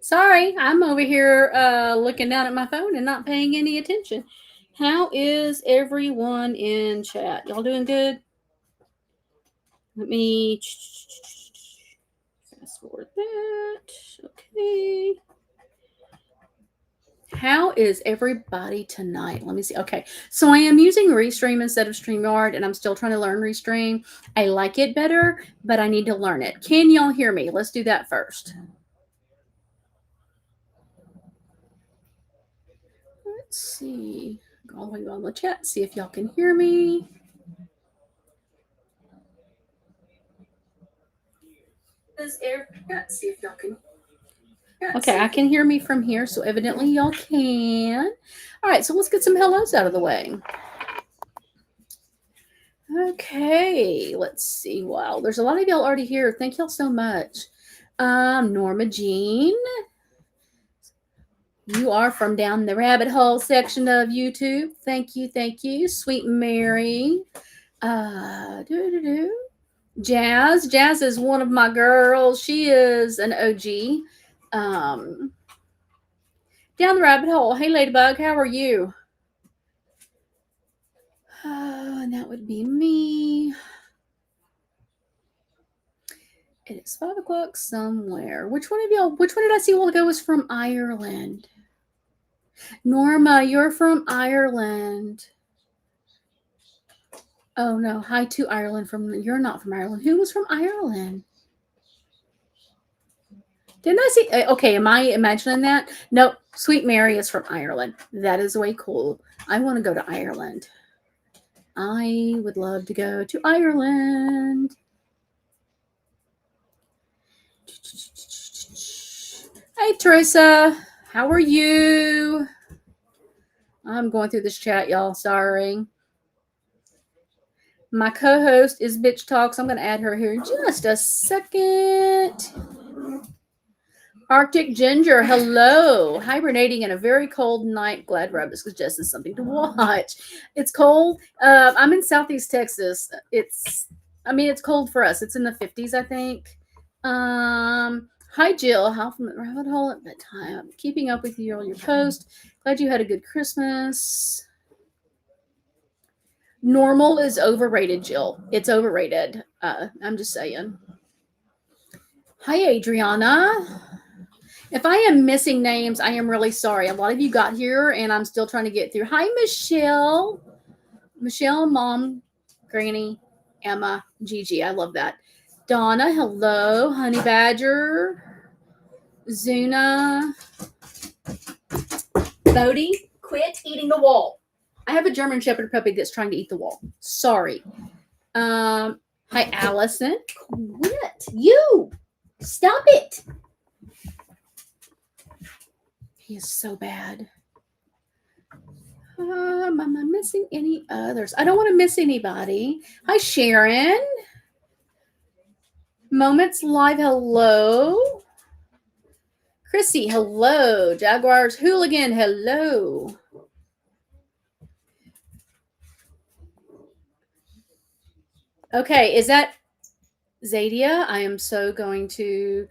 Sorry, I'm over here looking down at my phone and not paying any attention. How is everyone in chat? Y'all doing good? Let me fast forward that. Okay. How is everybody tonight? Let me see. Okay. So I am using Restream instead of StreamYard, and I'm still trying to learn Restream. I like it better, but I need to learn it. Can y'all hear me? Let's do that first. Let's see. Go all the way on the chat, see if y'all can hear me. Let's see if y'all can. Okay, I can hear me from here, so evidently y'all can. All right, so let's get some hellos out of the way. Okay, let's see. Wow, there's a lot of y'all already here. Thank y'all so much. Norma Jean. You are from down the rabbit hole section of YouTube. Thank you, thank you. Sweet Mary. Jazz. Jazz is one of my girls. She is an OG. Down the rabbit hole. Hey, Ladybug, how are you? And that would be me. It is 5 o'clock somewhere. Which one did I see a while ago was from Ireland? Norma, you're from Ireland. Oh no, hi to Ireland you're not from Ireland. Who was from Ireland? Didn't I see? Okay, am I imagining that? No, Sweet Mary is from Ireland. That is way cool. I want to go to Ireland. I would love to go to Ireland. Hey, Teresa. How are you? I'm going through this chat, y'all. Sorry. My co-host is Bitch Talks. I'm going to add her here in just a second. Arctic Ginger, hello. Hibernating in a very cold night. Glad Rabbit suggested something to watch. It's cold. I'm in Southeast Texas. It's cold for us. It's in the 50s, I think. Hi, Jill. How from the rabbit hole at bedtime. I'm keeping up with you on your post. Glad you had a good Christmas. Normal is overrated, Jill. It's overrated. I'm just saying. Hi, Adriana. If I am missing names, I am really sorry. A lot of you got here, and I'm still trying to get through. Hi, Michelle. Michelle, Mom, Granny, Emma, Gigi. I love that. Donna, hello. Honey Badger. Zuna. Bodie, quit eating the wall. I have a German Shepherd puppy that's trying to eat the wall. Sorry. Hi, Allison. Quit. You. Stop it. He is so bad. Am I missing any others? I don't want to miss anybody. Hi, Sharon. Moments Live, hello. Chrissy, hello. Jaguars Hooligan, hello. Okay, is that Zadia? I am so going to...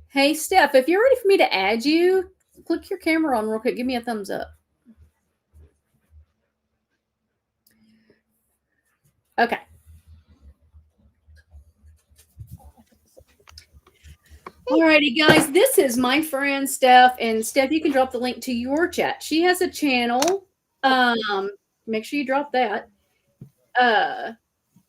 Hey, Steph, if you're ready for me to add you, click your camera on real quick. Give me a thumbs up. Okay. Alrighty, guys. This is my friend Steph, and Steph, you can drop the link to your chat. She has a channel. Make sure you drop that.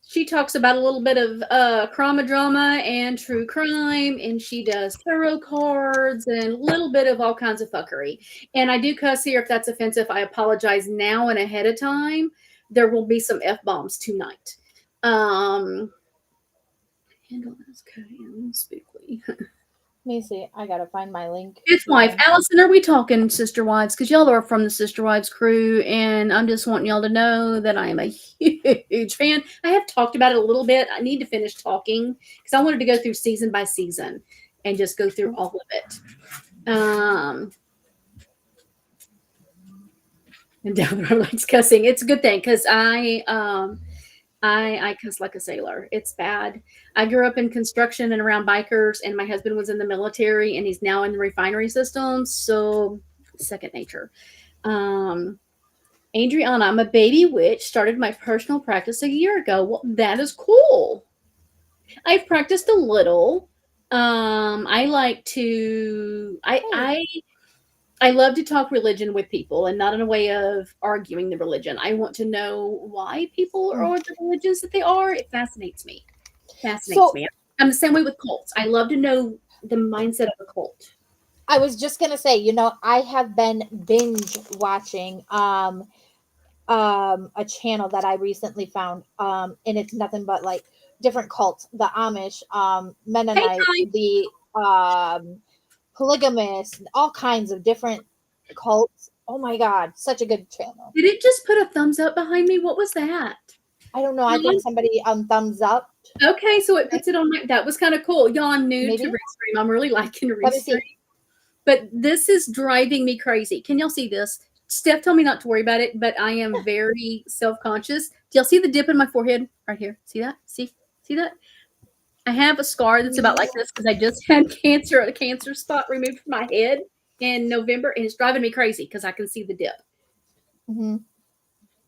She talks about a little bit of crime drama and true crime, and she does tarot cards and a little bit of all kinds of fuckery. And I do cuss here. If that's offensive, I apologize now and ahead of time. There will be some F-bombs tonight. Handle as speakly. Let me see. I gotta find my link. It's wife. Allison, are we talking sister wives? Because y'all are from the Sister Wives crew, and I'm just wanting y'all to know that I am a huge fan. I have talked about it a little bit. I need to finish talking because I wanted to go through season by season and just go through all of it. And down the road likes cussing. It's a good thing because I I cuss like a sailor. It's bad. I grew up in construction and around bikers, and my husband was in the military, and he's now in the refinery system. So second nature. Um, Adriana, I'm a baby witch. Started my personal practice a year ago. Well, that is cool. I've practiced a little. I like to. I love to talk religion with people, and not in a way of arguing the religion. I want to know why people are the religions that they are. It fascinates me. So Me. I'm the same way with cults. I love to know the mindset of a cult. I was just gonna say, I have been binge watching a channel that I recently found, and it's nothing but like different cults, the Amish, Hey, Mennonite, Ty. the polygamous, all kinds of different cults. Oh my god, such a good channel. Did it just put a thumbs up behind me? What was that? I don't know. I think somebody thumbs up. Okay, so it puts it on my. That was kind of cool. Y'all, I'm new Maybe? to Restream. I'm really liking Let me see. Restream, but this is driving me crazy. Can y'all see this? Steph told me not to worry about it, but I am very self-conscious. Do y'all see the dip in my forehead right here? See that? See that? I have a scar that's about like this because I just had a cancer spot removed from my head in November, and it's driving me crazy because I can see the dip. Mm-hmm.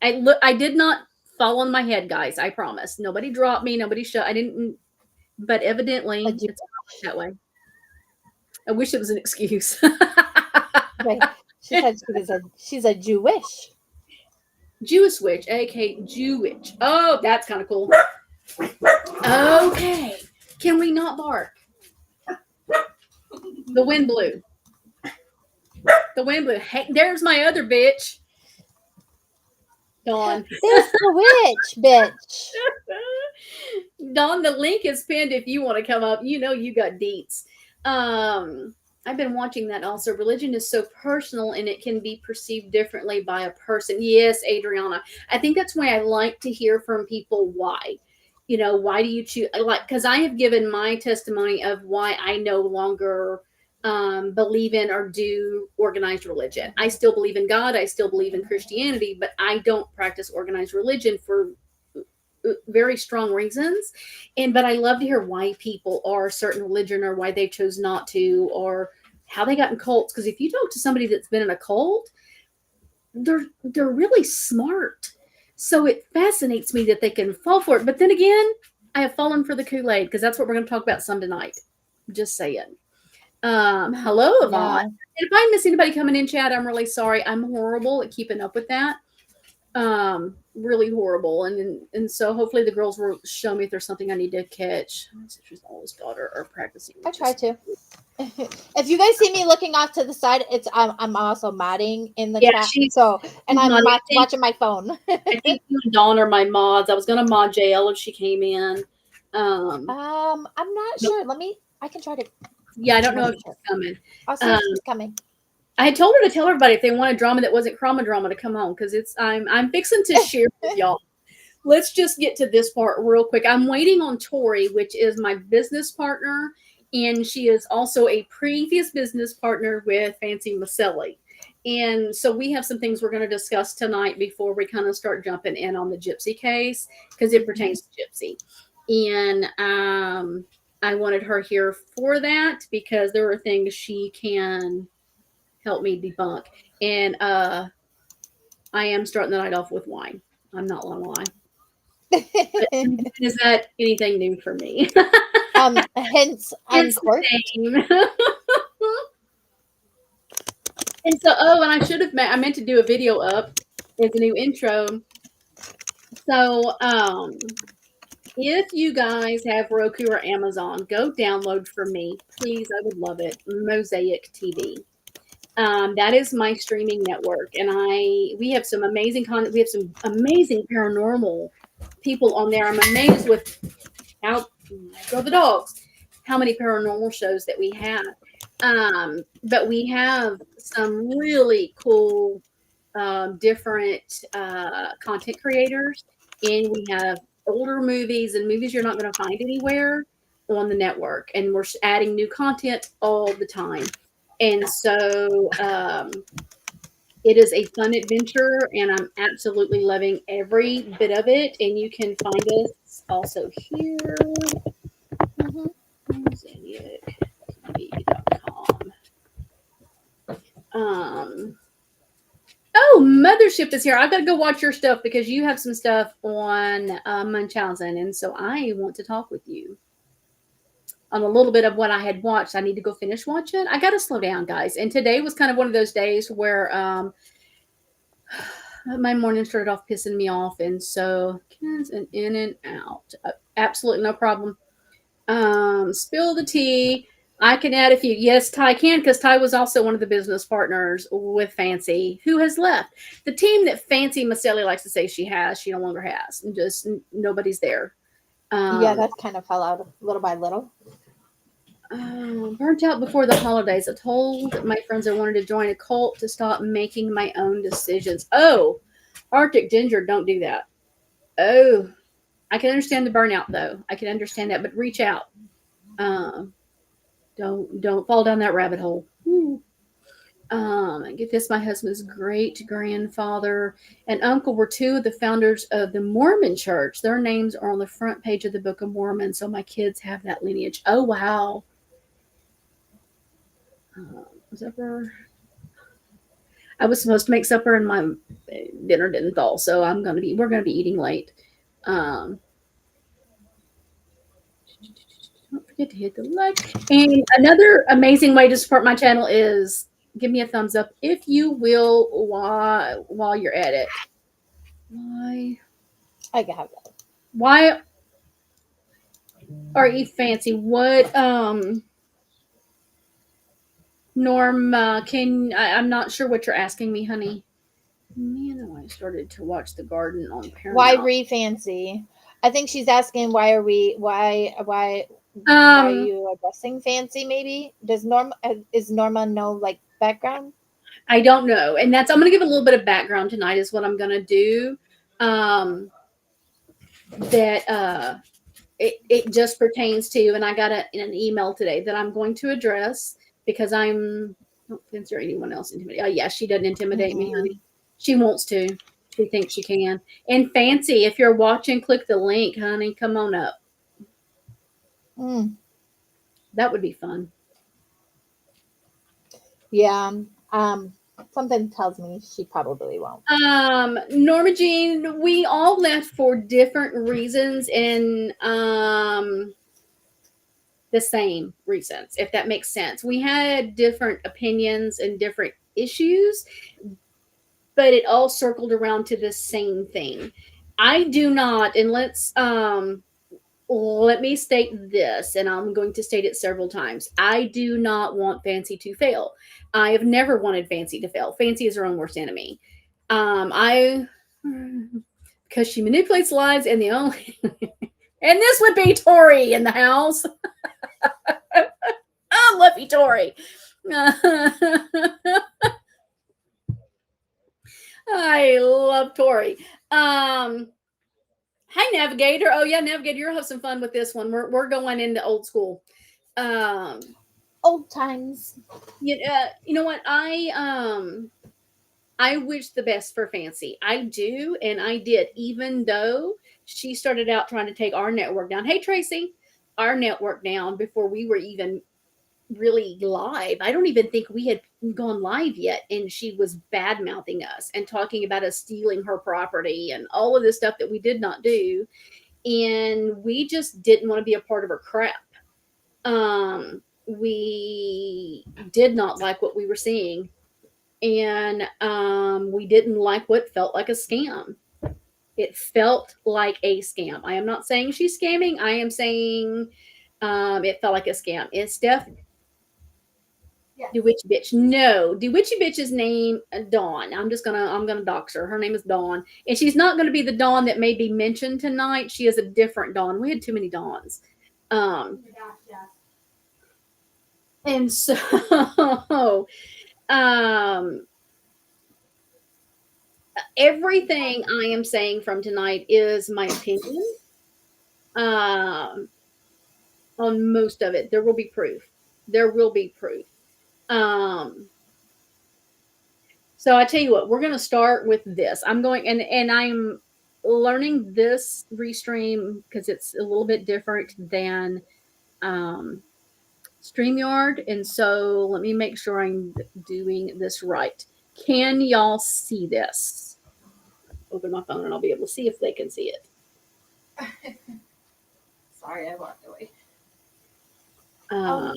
I did not fall on my head, guys. I promise. Nobody dropped me. Nobody shot. I didn't. But evidently, it's that way. I wish it was an excuse. Right. She said she's a Jewish witch, aka Jewish. Oh, that's kind of cool. Okay. Can we not bark? The wind blew. Hey, there's my other bitch. Dawn. There's the witch, bitch. Dawn, the link is pinned if you want to come up. You know you got deets. I've been watching that also. Religion is so personal and it can be perceived differently by a person. Yes, Adriana. I think that's why I like to hear from people why. Why do you choose? Because I have given my testimony of why I no longer believe in or do organized religion. I still believe in God. I still believe in Christianity, but I don't practice organized religion for very strong reasons. But I love to hear why people are a certain religion or why they chose not to or how they got in cults. Because if you talk to somebody that's been in a cult, they're really smart. So it fascinates me that they can fall for it. But then again, I have fallen for the Kool-Aid because that's what we're going to talk about some tonight. Just saying. Hello, Yvonne. Yeah. If I miss anybody coming in, chat, I'm really sorry. I'm horrible at keeping up with that. Really horrible. And so hopefully the girls will show me if there's something I need to catch. My sister's oldest daughter are practicing. I try to. If you guys see me looking off to the side, it's I'm also modding in the chat. So and I'm watching my phone. I think you and Dawn are my mods. I was gonna mod JL if she came in. I'm not sure. I can try to. Yeah, I don't know if she's coming. I'll see if she's coming. I had told her to tell everybody if they want a drama that wasn't Chroma Drama to come on because I'm fixing to share with y'all. Let's just get to this part real quick. I'm waiting on Tori, which is my business partner, and she is also a previous business partner with Fancy Maselli. And so we have some things we're going to discuss tonight before we kind of start jumping in on the Gypsy case because it pertains to Gypsy. And I wanted her here for that because there are things she can help me debunk. And I am starting the night off with wine. I'm not gonna lie. Is that anything new for me? Hence uncorked. And so, and I meant to do a video up as a new intro. So, if you guys have Roku or Amazon, go download for me, please. I would love it. Mosaic TV. That is my streaming network, and we have some amazing content. We have some amazing paranormal people on there. I'm amazed with how many paranormal shows that we have. But we have some really cool, different content creators, and we have older movies and movies you're not going to find anywhere on the network, and we're adding new content all the time. And so It is a fun adventure, and I'm absolutely loving every bit of it. And you can find us also here. ZeniacTV.com. Oh, Mothership is here. I've got to go watch your stuff because you have some stuff on Munchausen, and so I want to talk with you on a little bit of what I had watched. I need to go finish watching. I got to slow down, guys. And today was kind of one of those days where my morning started off pissing me off, and so in and out. Absolutely no problem. Spill the tea. I can add a few. Yes, Ty can, because Ty was also one of the business partners with Fancy, who has left. The team that Fancy Maselli likes to say she has, she no longer has. And just nobody's there. Yeah, that kind of fell out little by little. Burnt out before the holidays. I told my friends I wanted to join a cult to stop making my own decisions. Oh, Arctic Ginger, don't do that. Oh, I can understand the burnout, though. I can understand that, but reach out. Don't fall down that rabbit hole. Get this: my husband's great grandfather and uncle were two of the founders of the Mormon Church. Their names are on the front page of the Book of Mormon, so my kids have that lineage. Oh wow! Supper. I was supposed to make supper, and my dinner didn't thaw, so we're gonna be eating late. Don't forget to hit the like. And another amazing way to support my channel is give me a thumbs up if you will while you're at it. Why? I can have that. Why are you fancy? What Norm I'm not sure what you're asking me, honey. Man, I started to watch The Garden on Paramount. Why re-fancy? I think she's asking why are you addressing Fancy? Maybe is Norma no like background? I don't know, and I'm going to give a little bit of background tonight. Is what I'm going to do. It just pertains to, and I got an email today that I'm going to address because don't censor anyone else intimidate. Oh yeah, she doesn't intimidate me, honey. She wants to. She thinks she can. And Fancy, if you're watching, click the link, honey. Come on up. That would be fun. Yeah. Something tells me she probably won't. Norma Jean, we all left for different reasons and the same reasons, if that makes sense. We had different opinions and different issues, but it all circled around to the same thing. I do not, and let me state this, and I'm going to state it several times. I do not want Fancy to fail. I have never wanted Fancy to fail. Fancy is her own worst enemy. Because she manipulates lives, and the only and this would be Tori in the house. Oh, Luffy Tori. I love Tori. Hi, Navigator. Oh yeah, Navigator, you'll have some fun with this one. We're going into old school. Old times. You know what? I wish the best for Fancy. I do, and I did, even though she started out trying to take our network down. Hey, Tracy, our network down before we were even really live. I don't even think we had gone live yet, and she was bad mouthing us and talking about us stealing her property and all of this stuff that we did not do, and we just didn't want to be a part of her crap. We did not like what we were seeing, and we didn't like what felt like a scam. It felt like a scam. I am not saying she's scamming. I am saying it felt like a scam. It's Steph. Yeah. DeWitchy Bitch. No, DeWitchy Bitch's name Dawn. I'm gonna dox her. Her name is Dawn, and she's not gonna be the Dawn that may be mentioned tonight. She is a different Dawn. We had too many Dawns. And so everything I am saying from tonight is my opinion. On most of it, there will be proof. So I tell you what, we're going to start with this. I'm going, and I'm learning this restream because it's a little bit different than StreamYard. And so let me make sure I'm doing this right. Can y'all see this? Open my phone and I'll be able to see if they can see it. Sorry, I walked away. Uh,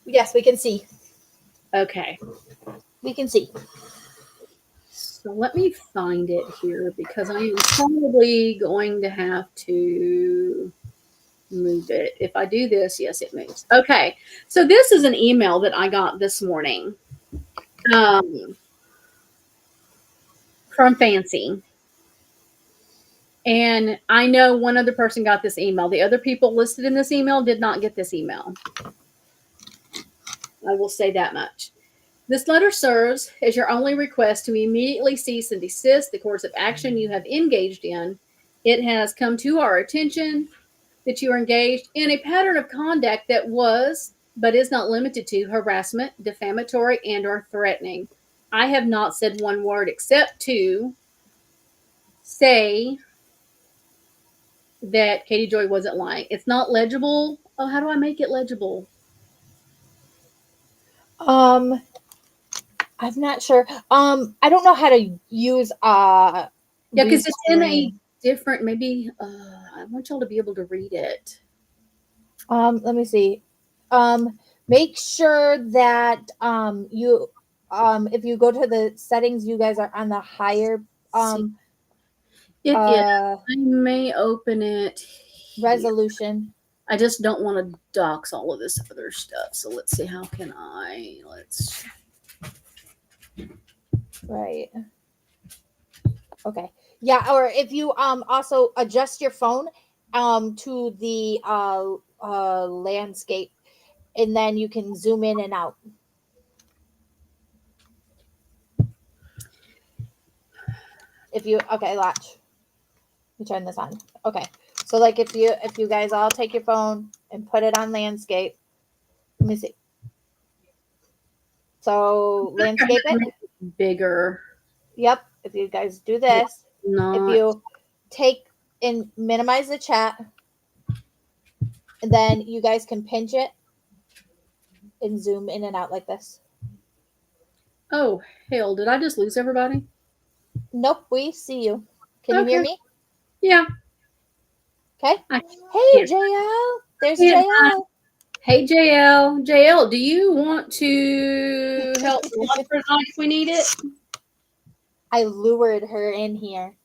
Yes, we can see. Okay. We can see. So let me find it here because I am probably going to have to move it. If I do this, yes, it moves. Okay. So this is an email that I got this morning from Fancy. And I know one other person got this email. The other people listed in this email did not get this email. I will say that much. This letter serves as your only request to immediately cease and desist the course of action you have engaged in. It has come to our attention that you are engaged in a pattern of conduct that was, but is not limited to, harassment, defamatory, and or threatening. I have not said one word except to say that Katie Joy wasn't lying. It's not legible. Oh, how do I make it legible? I'm not sure. I don't know how to use yeah, because it's in a different, maybe I want y'all to be able to read it. Let me see. Make sure that you if you go to the settings, you guys are on the higher It is. I may open it resolution. I just don't want to dox all of this other stuff. So let's see, how can let's. Right. Okay. Yeah, or if you also adjust your phone to the landscape, and then you can zoom in and out. If you watch. Let me turn this on. Okay. So like if you guys all take your phone and put it on landscape. Let me see. So landscape it bigger. Yep. If you guys do this, if you take and minimize the chat, and then you guys can pinch it and zoom in and out like this. Oh, hell, did I just lose everybody? Nope, we see you. Can you hear me? Yeah. Okay. Hey, JL. There's JL. Hey, JL. JL, do you want to help for tonight if we need it? I lured her in here.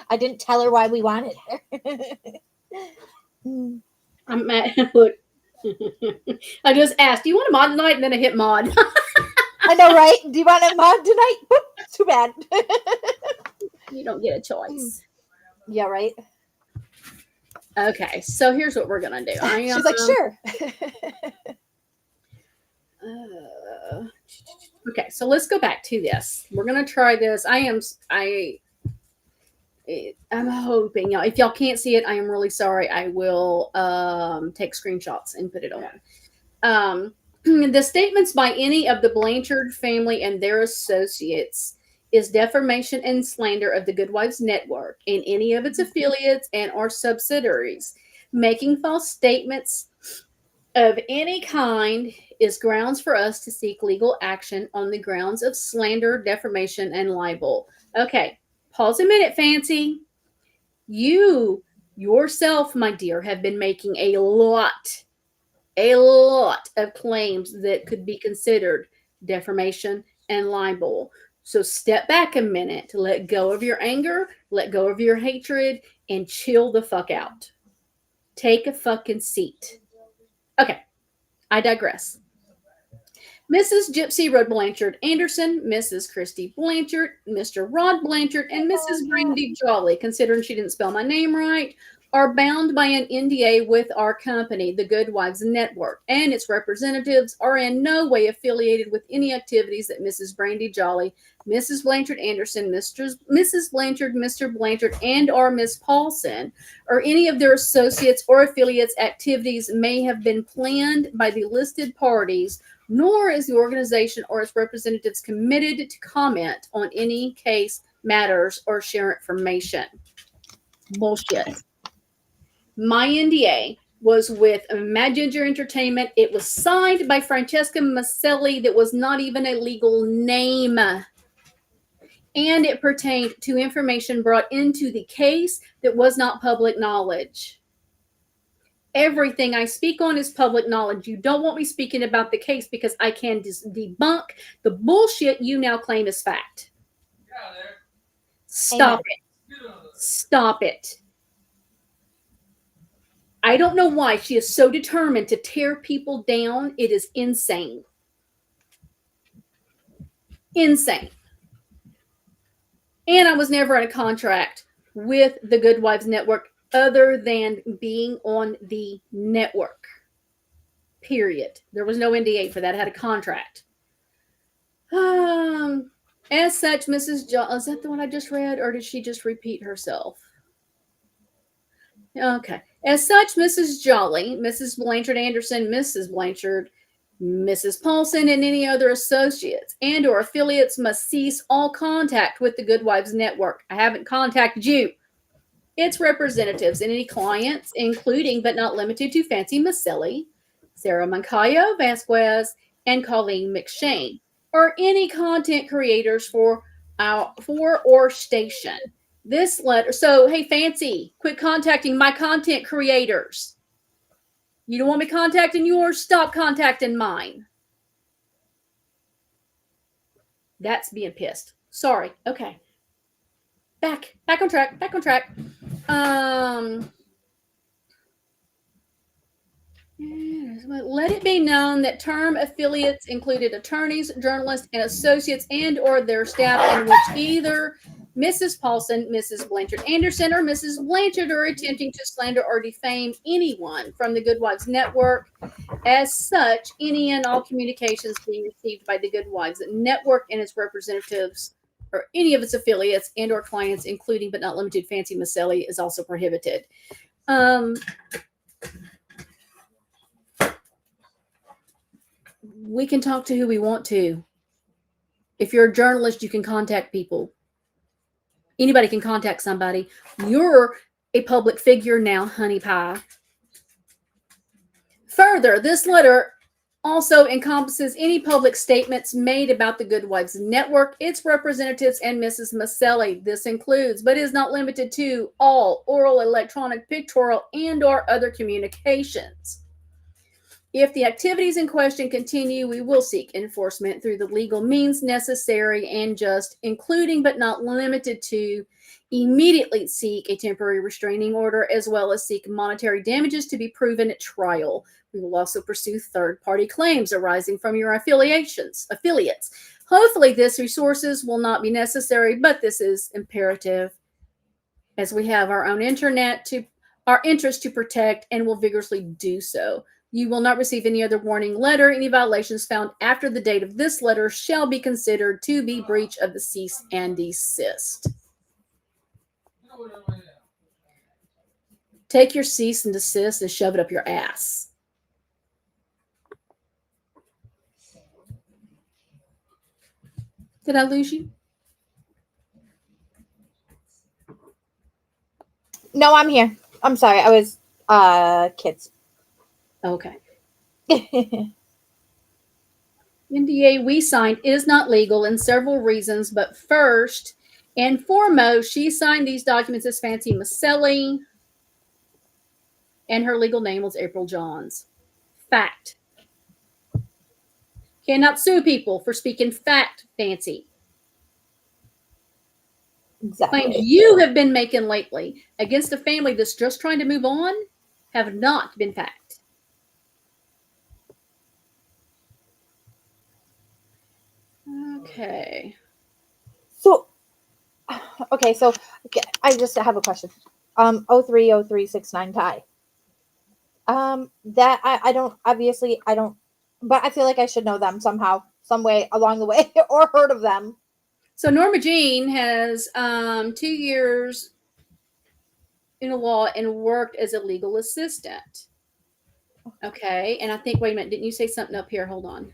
I didn't tell her why we wanted her. I'm mad. Look. I just asked, do you want a mod tonight? And then I hit mod. I know, right? Do you want a mod tonight? Too bad. You don't get a choice. Yeah, right. Okay, so here's what we're gonna do. She's like, sure. Okay, so let's go back to this. We're gonna try this. I'm hoping y'all. If y'all can't see it, I am really sorry. I will take screenshots and put it on. The statements by any of the Blanchard family and their associates is defamation and slander of the Good Wives Network and any of its affiliates and or subsidiaries. Making false statements of any kind is grounds for us to seek legal action on the grounds of slander, defamation, and libel. Okay, pause a minute, Fancy. You yourself, my dear, have been making a lot of claims that could be considered defamation and libel. So step back a minute, let go of your anger, let go of your hatred, and chill the fuck out. Take a fucking seat. Okay, I digress. Mrs. Gypsy Rod Blanchard Anderson, Mrs. Christy Blanchard, Mr. Rod Blanchard, and Mrs. Brandy Jolly, considering she didn't spell my name right, are bound by an NDA with our company, the Good Wives Network, and its representatives are in no way affiliated with any activities that Mrs. Brandy Jolly, Mrs. Blanchard Anderson, Mrs. Blanchard, Mr. Blanchard, and or Miss Paulson, or any of their associates or affiliates' activities may have been planned by the listed parties, nor is the organization or its representatives committed to comment on any case matters or share information. Bullshit. My NDA was with Imaginger Entertainment. It was signed by Francesca Maselli. That was not even a legal name. And it pertained to information brought into the case that was not public knowledge. Everything I speak on is public knowledge. You don't want me speaking about the case because I can debunk the bullshit you now claim as fact. Stop it. Stop it. I don't know why she is so determined to tear people down. It is insane. Insane. And I was never in a contract with the Good Wives Network other than being on the network. Period. There was no NDA for that. I had a contract. As such, Mrs. Jolly, is that the one I just read, or did she just repeat herself? Okay. As such, Mrs. Jolly, Mrs. Blanchard Anderson, Mrs. Blanchard, Mrs. Paulson, and any other associates and or affiliates must cease all contact with the Good Wives Network. I haven't contacted you. Its representatives and any clients, including but not limited to Fancy Maselli, Sarah Moncayo Vasquez, and Colleen McShane, or any content creators for or station. This letter, so hey, Fancy, quit contacting my content creators. You don't want me contacting yours? Stop contacting mine. That's being pissed. Sorry. Okay. Back on track. Let it be known that term affiliates included attorneys, journalists, and associates and or their staff in which either Mrs. Paulson, Mrs. Blanchard Anderson, or Mrs. Blanchard are attempting to slander or defame anyone from the Good Wives Network. As such, any and all communications being received by the Good Wives Network and its representatives or any of its affiliates and or clients, including but not limited Fancy Maselli, is also prohibited. We can talk to who we want to. If you're a journalist, you can contact people. Anybody can contact somebody. You're a public figure now, honey pie. Further, this letter also encompasses any public statements made about the Good Wives Network, its representatives, and Mrs. Maselli. This includes, but is not limited to, all oral, electronic, pictorial, and or other communications. If the activities in question continue, we will seek enforcement through the legal means necessary and just, including but not limited to, immediately seek a temporary restraining order as well as seek monetary damages to be proven at trial. We will also pursue third-party claims arising from your affiliates. Hopefully, this resources will not be necessary, but this is imperative as we have our own our interest to protect and will vigorously do so. You will not receive any other warning letter. Any violations found after the date of this letter shall be considered to be breach of the cease and desist. Take your cease and desist and shove it up your ass. Did I lose you? No, I'm here. I'm sorry. I was kids. Okay. NDA we signed is not legal in several reasons, but first and foremost, she signed these documents as Fancy Maselli, and her legal name was April Johns. Fact. Cannot sue people for speaking fact, Fancy. Exactly. Claims you have been making lately against a family that's just trying to move on have not been fact. Okay. So I just have a question. 030369 Ty. That I don't, obviously I don't, but I feel like I should know them somehow, some way along the way, or heard of them. So Norma Jean has 2 years in the law and worked as a legal assistant. Okay, and I think, wait a minute, didn't you say something up here? Hold on.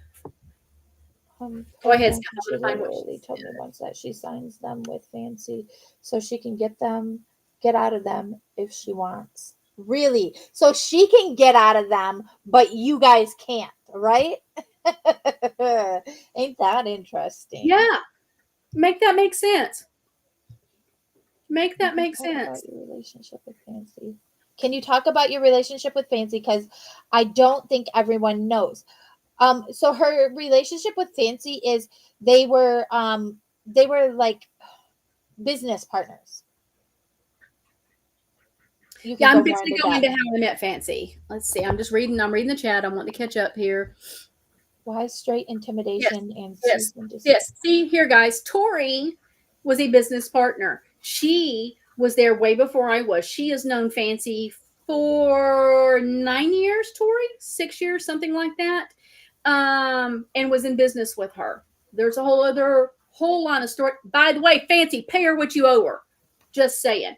Go ahead, Scott. She literally told me once that she signs them with Fancy so she can get out of them if she wants. Really? So she can get out of them, but you guys can't, right? Ain't that interesting? Yeah. Make that make sense. Make that make sense. About your relationship with Fancy. Can you talk about your relationship with Fancy? Because I don't think everyone knows. So her relationship with Fancy is they were like business partners. Yeah, I'm basically going to how I met Fancy. Let's see. I'm reading the chat. I want to catch up here. Why straight intimidation and yes. See here, guys. Tori was a business partner. She was there way before I was. She has known Fancy for 9 years, Tori, 6 years, something like that. And was in business with her. There's a whole line of story. By the way, Fancy, pay her what you owe her. Just saying.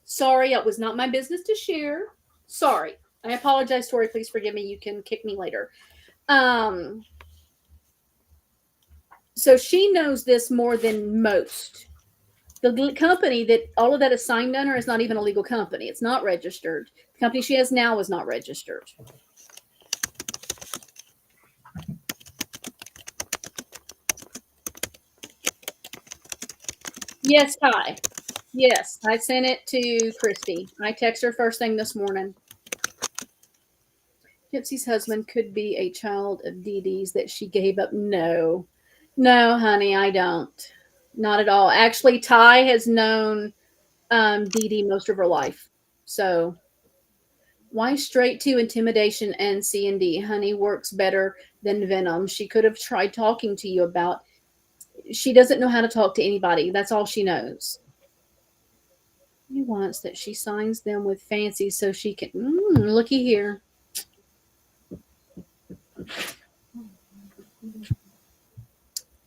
Sorry, it was not my business to share. Sorry. I apologize, Tori. Please forgive me. You can kick me later. So she knows this more than most. The company that all of that is signed under is not even a legal company. It's not registered. The company she has now is not registered. Yes, Ty. Yes, I sent it to Christy. I texted her first thing this morning. Gypsy's husband could be a child of DeeDee's that she gave up. No, honey, I don't. Not at all. Actually, Ty has known DeeDee most of her life. So why straight to intimidation and C&D? Honey works better than venom. She could have tried talking to you about. She doesn't know how to talk to anybody. That's all she knows. He wants that she signs them with Fancy so she can. Looky here.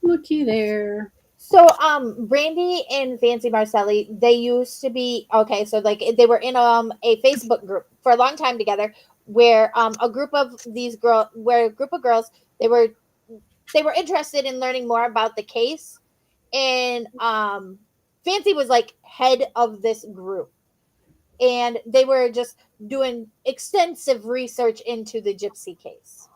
Looky there. So, Brandy and Fancy Marcelli, they used to be okay. So, like, they were in a Facebook group for a long time together, where a group of girls, they were interested in learning more about the case, and Fancy was like head of this group, and they were just doing extensive research into the Gypsy case.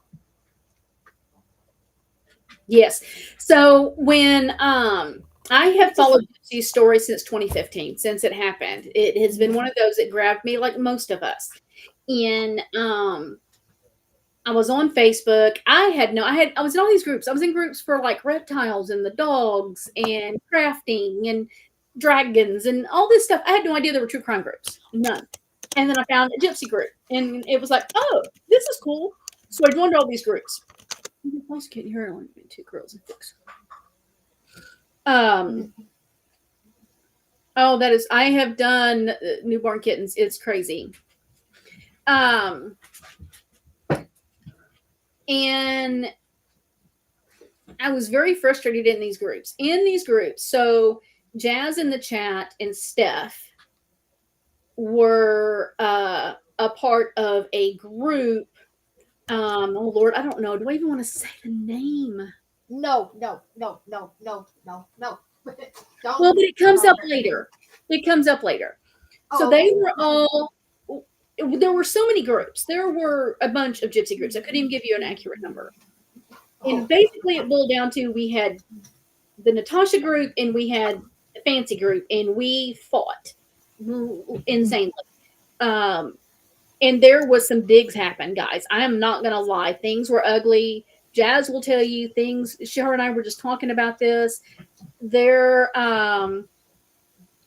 Yes. So when I have followed Gypsy's story since 2015, since it happened, it has been one of those that grabbed me like most of us. And I was on Facebook. I was in all these groups. I was in groups for like reptiles and the dogs and crafting and dragons and all this stuff. I had no idea there were true crime groups. None. And then I found a Gypsy group, and it was like, oh, this is cool. So I joined all these groups. I was getting here only 2 girls and 6. Oh, that is. I have done newborn kittens. It's crazy. And I was very frustrated in these groups. So Jazz in the chat and Steph were a part of a group. Oh Lord, I don't know. Do I even want to say the name? No. Well, but it comes up later. So they were all. There were so many groups. There were a bunch of Gypsy groups. I couldn't even give you an accurate number. And basically, it boiled down to we had the Natasha group and we had the Fancy group, and we fought insanely. And there was some digs happen, guys. I am not going to lie. Things were ugly. Jazz will tell you things. Her and I were just talking about this. There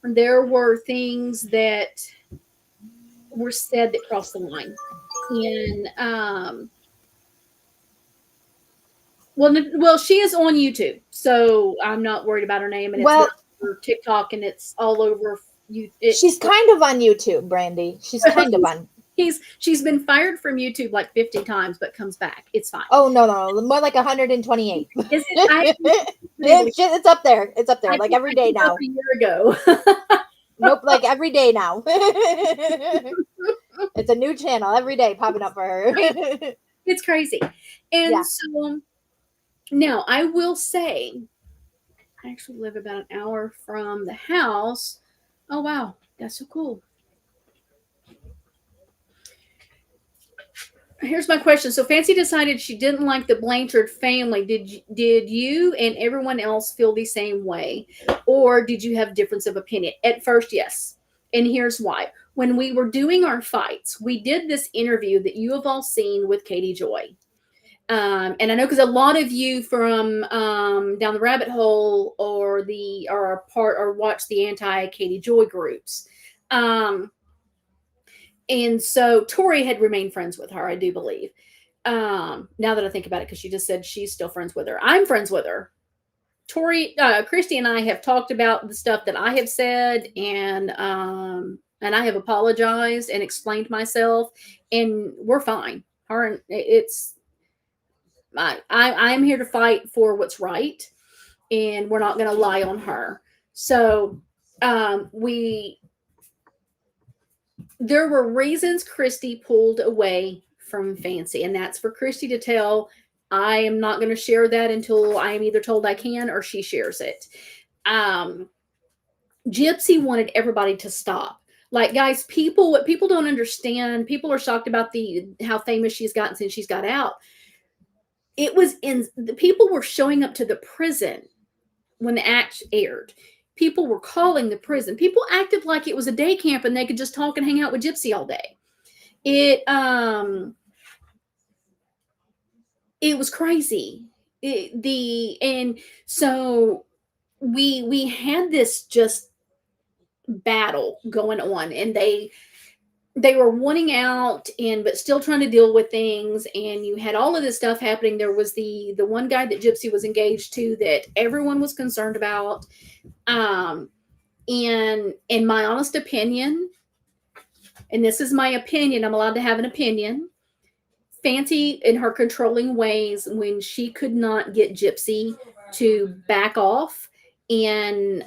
were things that were said that crossed the line. And well, she is on YouTube, so I'm not worried about her name, and it's her TikTok, and it's all over She's kind of on YouTube, Brandy. She's kind of on. She's been fired from YouTube like 50 times, but comes back. It's fine. Oh no, more like 128. Is it? It's up there. It's up there. Like every day now. A year ago. Nope, like every day now. It's a new channel every day popping up for her. It's crazy. And so now I will say, I actually live about an hour from the house. Oh wow, that's so cool. Here's my question. So Fancy decided she didn't like the Blanchard family. Did you and everyone else feel the same way? Or did you have difference of opinion? At first, yes. And here's why. When we were doing our fights, we did this interview that you have all seen with Katie Joy. And I know because a lot of you from down the rabbit hole or watch the anti-Katie Joy groups. And so Tori had remained friends with her, I do believe. Now that I think about it, because she just said she's still friends with her. I'm friends with her. Christy and I have talked about the stuff that I have said, and I have apologized and explained myself, and we're fine. I'm here to fight for what's right, and we're not going to lie on her. So there were reasons Christy pulled away from Fancy, and that's for Christy to tell. I am not going to share that until I am either told I can or she shares it. Gypsy wanted everybody to stop. Like, guys, what people don't understand, people are shocked about how famous she's gotten since she's got out. The people were showing up to the prison when the act aired. People were calling the prison. People acted like it was a day camp and they could just talk and hang out with Gypsy all day. It was crazy. And so we had this just battle going on, and they were wanting out but still trying to deal with things. And you had all of this stuff happening. There was the one guy that Gypsy was engaged to that everyone was concerned about. And in my honest opinion, and this is my opinion, I'm allowed to have an opinion, Fancy, in her controlling ways, when she could not get Gypsy to back off and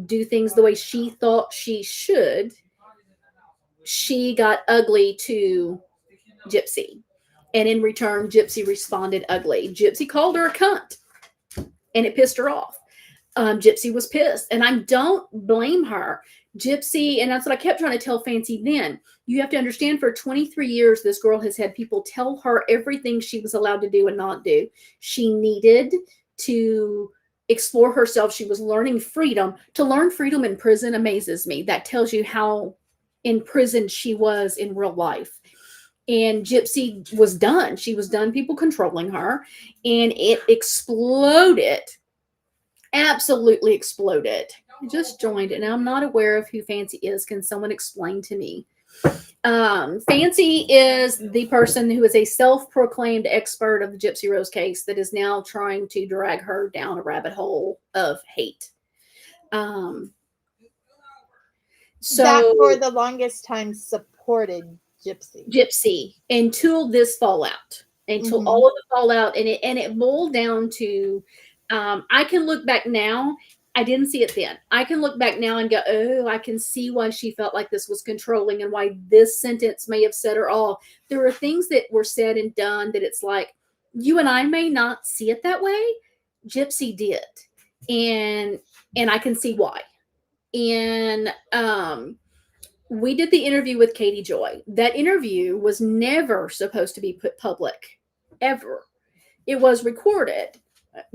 do things the way she thought she should, she got ugly to Gypsy. And in return, Gypsy responded ugly. Gypsy called her a cunt, and it pissed her off. Gypsy was pissed, and I don't blame her. Gypsy, and that's what I kept trying to tell Fancy then. You have to understand, for 23 years, this girl has had people tell her everything she was allowed to do and not do. She needed to explore herself. She was learning freedom. To learn freedom in prison amazes me. That tells you how in prison she was in real life. And Gypsy was done. She was done people controlling her, and it exploded. Absolutely exploded. I just joined, and I'm not aware of who Fancy is. Can someone explain to me? Fancy is the person who is a self-proclaimed expert of the Gypsy Rose case that is now trying to drag her down a rabbit hole of hate. So that for the longest time supported Gypsy until this fallout, all of the fallout, and it boiled down to, I can look back now. I didn't see it then. I can look back now and go, oh, I can see why she felt like this was controlling and why this sentence may have set her off. There were things that were said and done that it's like, you and I may not see it that way. Gypsy did. And I can see why. And we did the interview with Katie Joy. That interview was never supposed to be put public, ever. It was recorded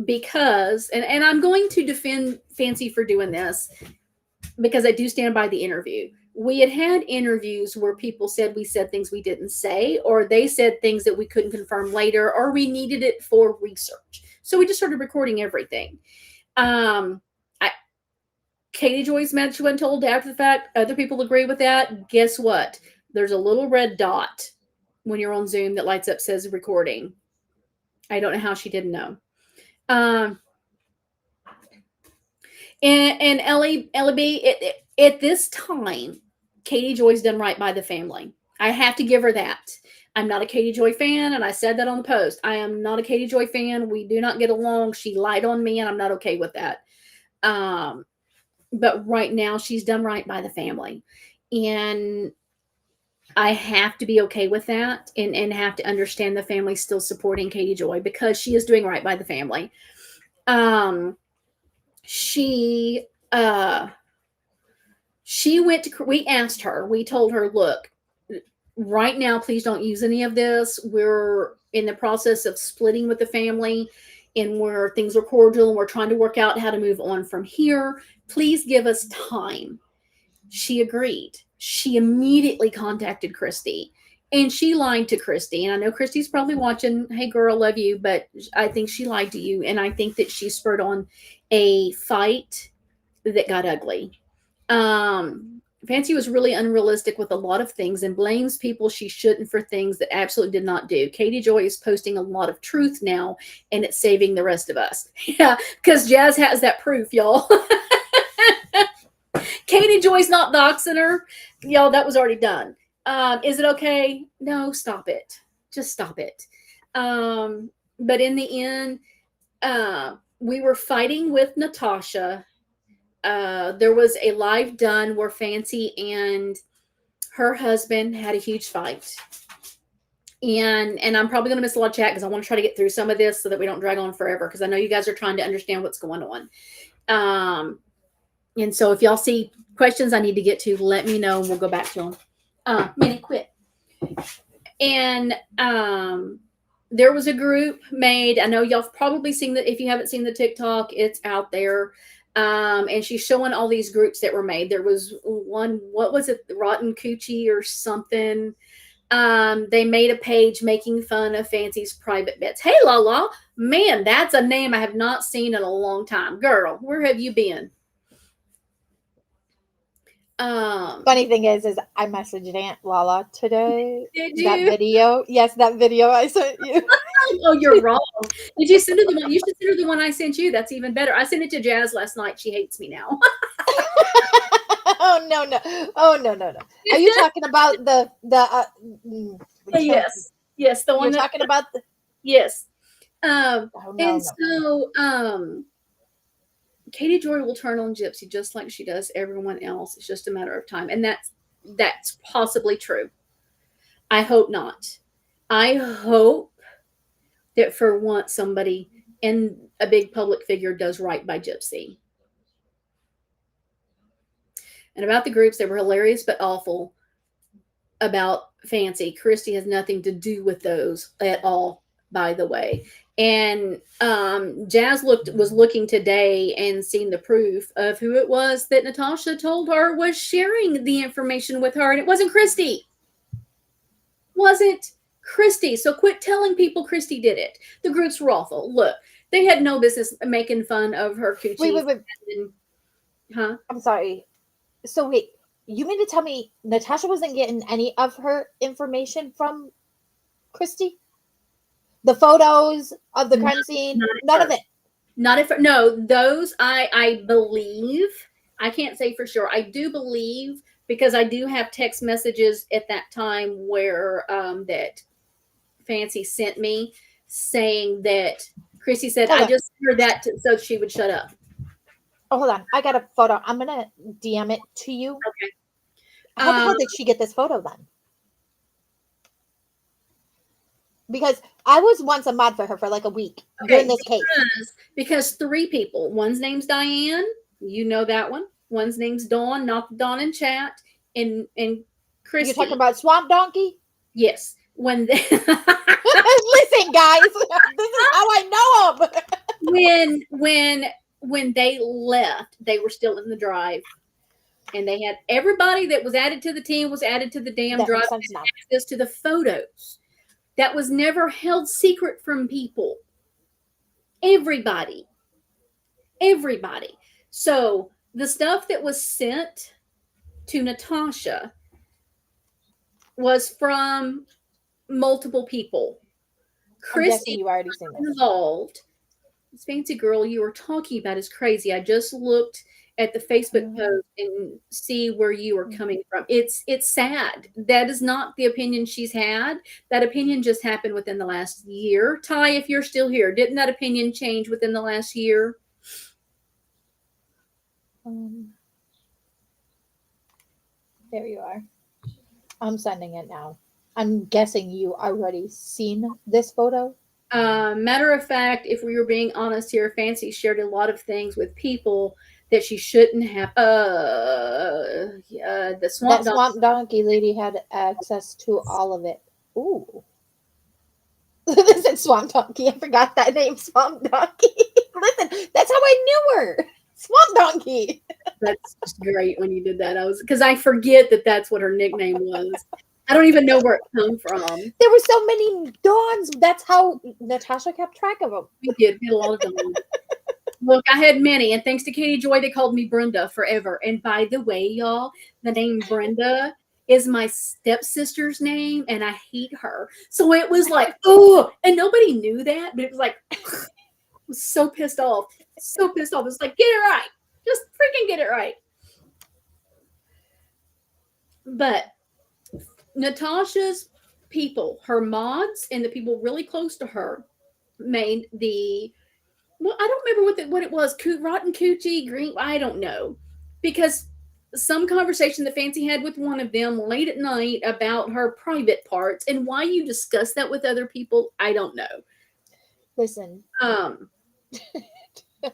because, and I'm going to defend Fancy for doing this because I do stand by the interview. We had interviews where people said we said things we didn't say, or they said things that we couldn't confirm later, or we needed it for research. So we just started recording everything. Katie Joy's mad she wasn't told after the fact. Other people agree with that. Guess what? There's a little red dot when you're on Zoom that lights up, says recording. I don't know how she didn't know. And Ellie B, At this time, Katie Joy's done right by the family. I have to give her that. I'm not a Katie Joy fan, and I said that on the post. I am not a Katie Joy fan. We do not get along. She lied on me, and I'm not okay with that. But right now, she's done right by the family. And I have to be okay with that and have to understand the family still supporting Katie Joy because she is doing right by the family. She went to, we asked her, we told her, look, right now, please don't use any of this. We're in the process of splitting with the family and where things are cordial and we're trying to work out how to move on from here. Please give us time. She agreed. She immediately contacted Christy and she lied to Christy. And I know Christy's probably watching. Hey, girl, love you. But I think she lied to you. And I think that she spurred on a fight that got ugly. Fancy was really unrealistic with a lot of things and blames people she shouldn't for things that absolutely did not do. Katie Joy is posting a lot of truth now, and it's saving the rest of us. Yeah, because Jazz has that proof, y'all. Katie Joy's not doxing her. Y'all, that was already done. Is it okay? No, stop it. Just stop it. But in the end, we were fighting with Natasha. There was a live done where Fancy and her husband had a huge fight. And I'm probably going to miss a lot of chat because I want to try to get through some of this so that we don't drag on forever because I know you guys are trying to understand what's going on. And so if y'all see questions I need to get to, let me know and we'll go back to them. Minnie, quit. And there was a group made. I know y'all have probably seen that. If you haven't seen the TikTok, it's out there. And she's showing all these groups that were made. There was one, what was it? Rotten Coochie or something. They made a page making fun of Fancy's private bets. Hey, Lala, man, that's a name I have not seen in a long time. Girl, where have you been? Funny thing is I messaged Aunt Lala today. Did you? That video. Yes, that video I sent you. Oh, you're wrong. Did you send her the one? You should send her the one I sent you. That's even better. I sent it to Jazz last night. She hates me now. Oh no. Are you talking about the yes, the one you're talking about the yes. no. So Katie Joy will turn on Gypsy just like she does everyone else. It's just a matter of time. And that's possibly true. I hope not. I hope that for once somebody in a big public figure does right by Gypsy. And about the groups, they were hilarious but awful. About Fancy, Christy has nothing to do with those at all, by the way. And Jazz was looking today and seen the proof of who it was that Natasha told her was sharing the information with her, and it wasn't Christy. Wasn't Christy. So quit telling people Christy did it. The groups were awful. Look, they had no business making fun of her coochie. Wait. Huh? I'm sorry. So wait, you mean to tell me Natasha wasn't getting any of her information from Christy? The photos of the crime scene? None of it. Not if no, those I believe. I can't say for sure. I do believe because I do have text messages at that time where that Fancy sent me saying that Chrissy said, I just heard that so she would shut up. Oh, hold on. I got a photo. I'm going to DM it to you. Okay. How the hell did she get this photo then? Because I was once a mod for her for like a week during this case. Because 3 people. One's name's Diane. You know that one. One's name's Dawn, not the Dawn in chat. And Christy. You're talking about Swamp Donkey? Yes. When they listen, guys, this is how I know them. when they left, they were still in the drive. And they had everybody that was added to the team was added to the damn drive and access to the photos. That was never held secret from people. Everybody. So the stuff that was sent to Natasha was from multiple people. Christy, you already seen involved. This Fancy girl you were talking about is crazy. I just looked at the Facebook post and see where you are coming from. It's sad. That is not the opinion she's had. That opinion just happened within the last year. Ty, if you're still here, didn't that opinion change within the last year? There you are. I'm sending it now. I'm guessing you already seen this photo. Matter of fact, if we were being honest here, Fancy shared a lot of things with people that she shouldn't have. The Swamp Donkey lady had access to all of it. Ooh. This is Swamp Donkey. I forgot that name, Swamp Donkey. Listen, that's how I knew her. Swamp Donkey. That's just great when you did that. Because I forget that that's what her nickname was. I don't even know where it come from. There were so many dawns. That's how Natasha kept track of them. We did. We had a lot of dawns. Look, I had many, and thanks to Katie Joy, they called me Brenda forever. And by the way, y'all, the name Brenda is my stepsister's name, and I hate her. So it was like, oh, and nobody knew that, but it was like, I was so pissed off. So pissed off. It's like, get it right. Just freaking get it right. But Natasha's people, her mods, and the people really close to her made the, well, I don't remember what it was, rotten coochie, green, I don't know. Because some conversation that Fancy had with one of them late at night about her private parts, and why you discuss that with other people, I don't know. Listen. I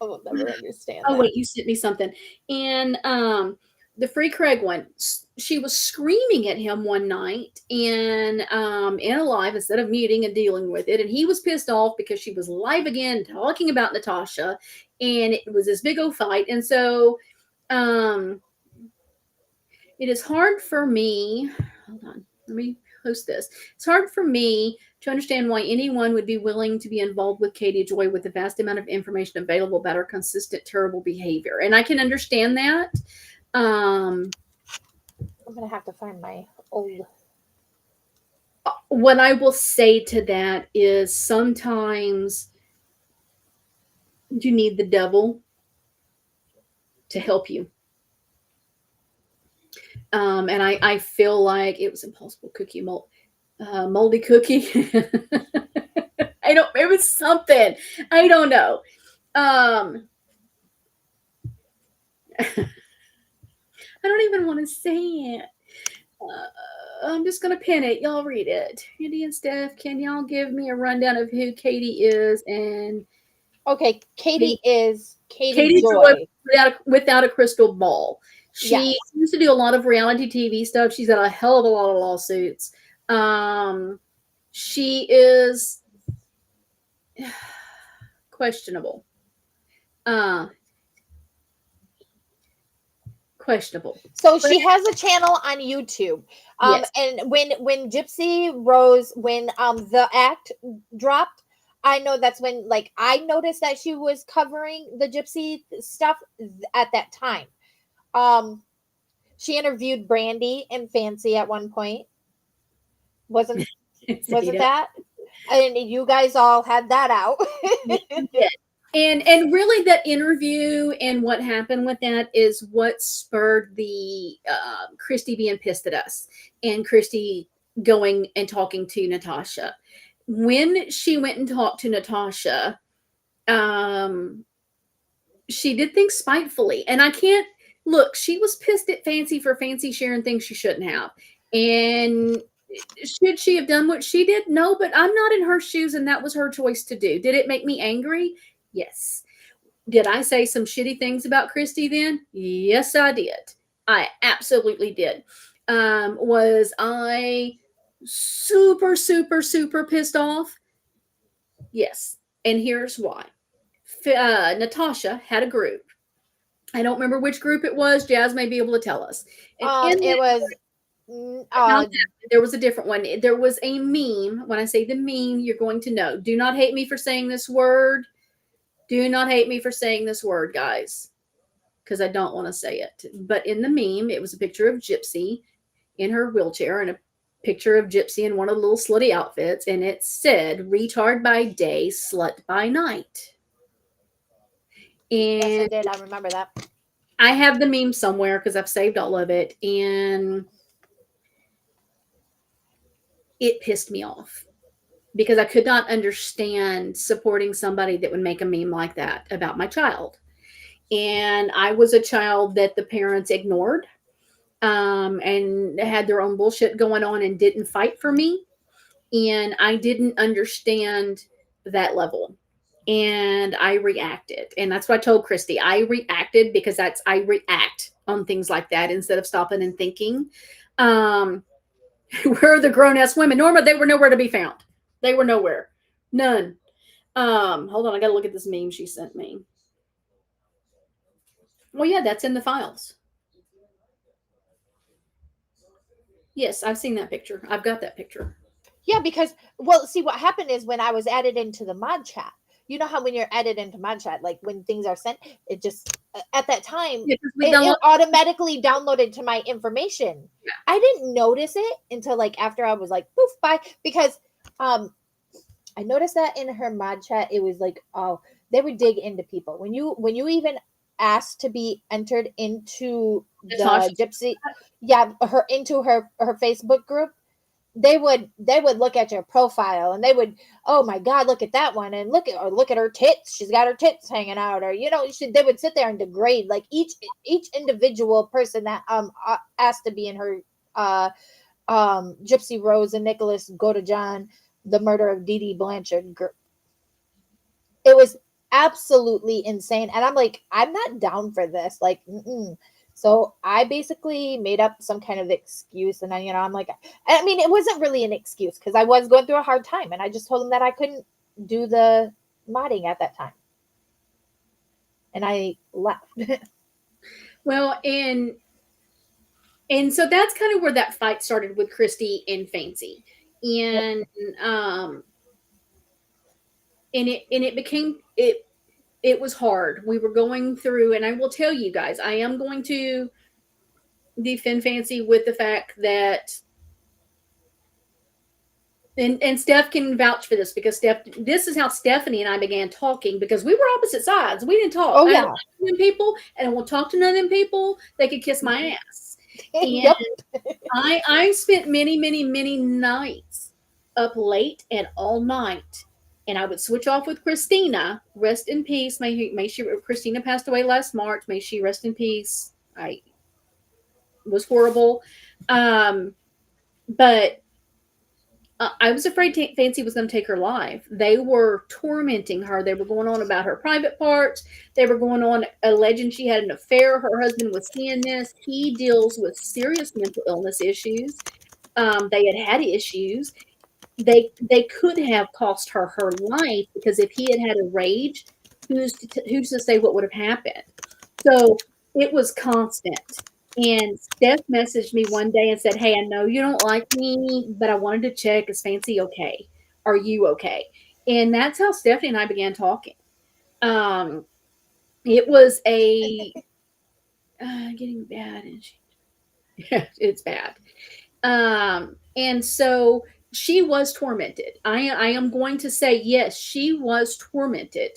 will never understand that. Oh, wait, you sent me something. And the Free Craig one, she was screaming at him one night in a live instead of muting and dealing with it. And he was pissed off because she was live again talking about Natasha. And it was this big old fight. And so it is hard for me. Hold on. Let me post this. It's hard for me to understand why anyone would be willing to be involved with Katie Joy with the vast amount of information available about her consistent, terrible behavior. And I can understand that. I'm gonna have to find my old. What I will say to that is sometimes you need the devil to help you. And I feel like it was Impossible Cookie Moldy Cookie. It was something. I don't know. I don't even want to say it. I'm just going to pin it. Y'all read it. Andy and Steph, can y'all give me a rundown of who Katie is? And okay, Katie is Katie Joy. Without a crystal ball. She used to do a lot of reality TV stuff. She's got a hell of a lot of lawsuits. She is questionable. Questionable. So she has a channel on YouTube. Yes. And when Gypsy Rose, when the act dropped, I know that's when I noticed that she was covering the Gypsy stuff at that time. She interviewed Brandy and Fancy at one point. Wasn't that? And you guys all had that out. And really that interview and what happened with that is what spurred the Christy being pissed at us and Christy going and talking to Natasha. When she went and talked to Natasha, she did things spitefully. And I can't, look, she was pissed at Fancy for Fancy sharing things she shouldn't have. And should she have done what she did? No, but I'm not in her shoes and that was her choice to do. Did it make me angry? Yes. Did I say some shitty things about Christy then? Yes, I did. I absolutely did. Was I super, super, super pissed off? Yes. And here's why. Natasha had a group. I don't remember which group it was. Jazz may be able to tell us. It was... there was a different one. There was a meme. When I say the meme, you're going to know. Do not hate me for saying this word. Do not hate me for saying this word, guys, because I don't want to say it. But in the meme, it was a picture of Gypsy in her wheelchair and a picture of Gypsy in one of the little slutty outfits. And it said, retard by day, slut by night. And yes, I did. I remember that. I have the meme somewhere because I've saved all of it, and it pissed me off because I could not understand supporting somebody that would make a meme like that about my child. And I was a child that the parents ignored, and had their own bullshit going on and didn't fight for me. And I didn't understand that level. And I reacted. And that's what I told Christy. I reacted because I react on things like that instead of stopping and thinking. Where are the grown ass women? Norma, they were nowhere to be found. They were nowhere. None. Hold on, I gotta look at this meme she sent me. Well, yeah, that's in the files. Yes, I've seen that picture. I've got that picture. Yeah, because, well, see, what happened is when I was added into the mod chat, you know how when you're added into mod chat, like when things are sent, it just, at that time, it automatically downloaded to my information. Yeah. I didn't notice it until like after I was like, poof, bye. Because I noticed that in her mod chat, it was like, oh, they would dig into people. When you even asked to be entered into the Gypsy, into her Facebook group, they would look at your profile and they would, oh my God, look at that one, and look at her tits. She's got her tits hanging out, or they would sit there and degrade like each individual person that asked to be in her Gypsy Rose and Nicholas Go to John, the murder of DeeDee Blanchard group. It was absolutely insane, and I'm like, I'm not down for this. Like, So I basically made up some kind of excuse, and then, I'm like, I mean, it wasn't really an excuse because I was going through a hard time, and I just told them that I couldn't do the modding at that time, and I left. Well, and so that's kind of where that fight started with Christy and Fancy, and and it became it. It was hard. We were going through, and I will tell you guys, I am going to defend Fancy with the fact that, and Steph can vouch for this because this is how Stephanie and I began talking, because we were opposite sides. We didn't talk. Oh, yeah. I don't like them people, and I won't talk to none of them people. They could kiss my ass. And I spent many, many, many nights up late and all night. And I would switch off with Christina. Rest in peace. May she, Christina passed away last March. May she rest in peace. It was horrible. But I was afraid Fancy was going to take her life. They were tormenting her. They were going on about her private parts. They were going on alleging she had an affair. Her husband was seeing this. He deals with serious mental illness issues. They had issues. They could have cost her life, because if he had a rage, who's to say what would have happened? So it was constant. And Steph messaged me one day and said, "Hey, I know you don't like me, but I wanted to check, is Fancy okay? Are you okay?" And that's how Stephanie and I began talking. It was getting bad, and yeah, it's bad. And so she was tormented. I am going to say, yes, she was tormented,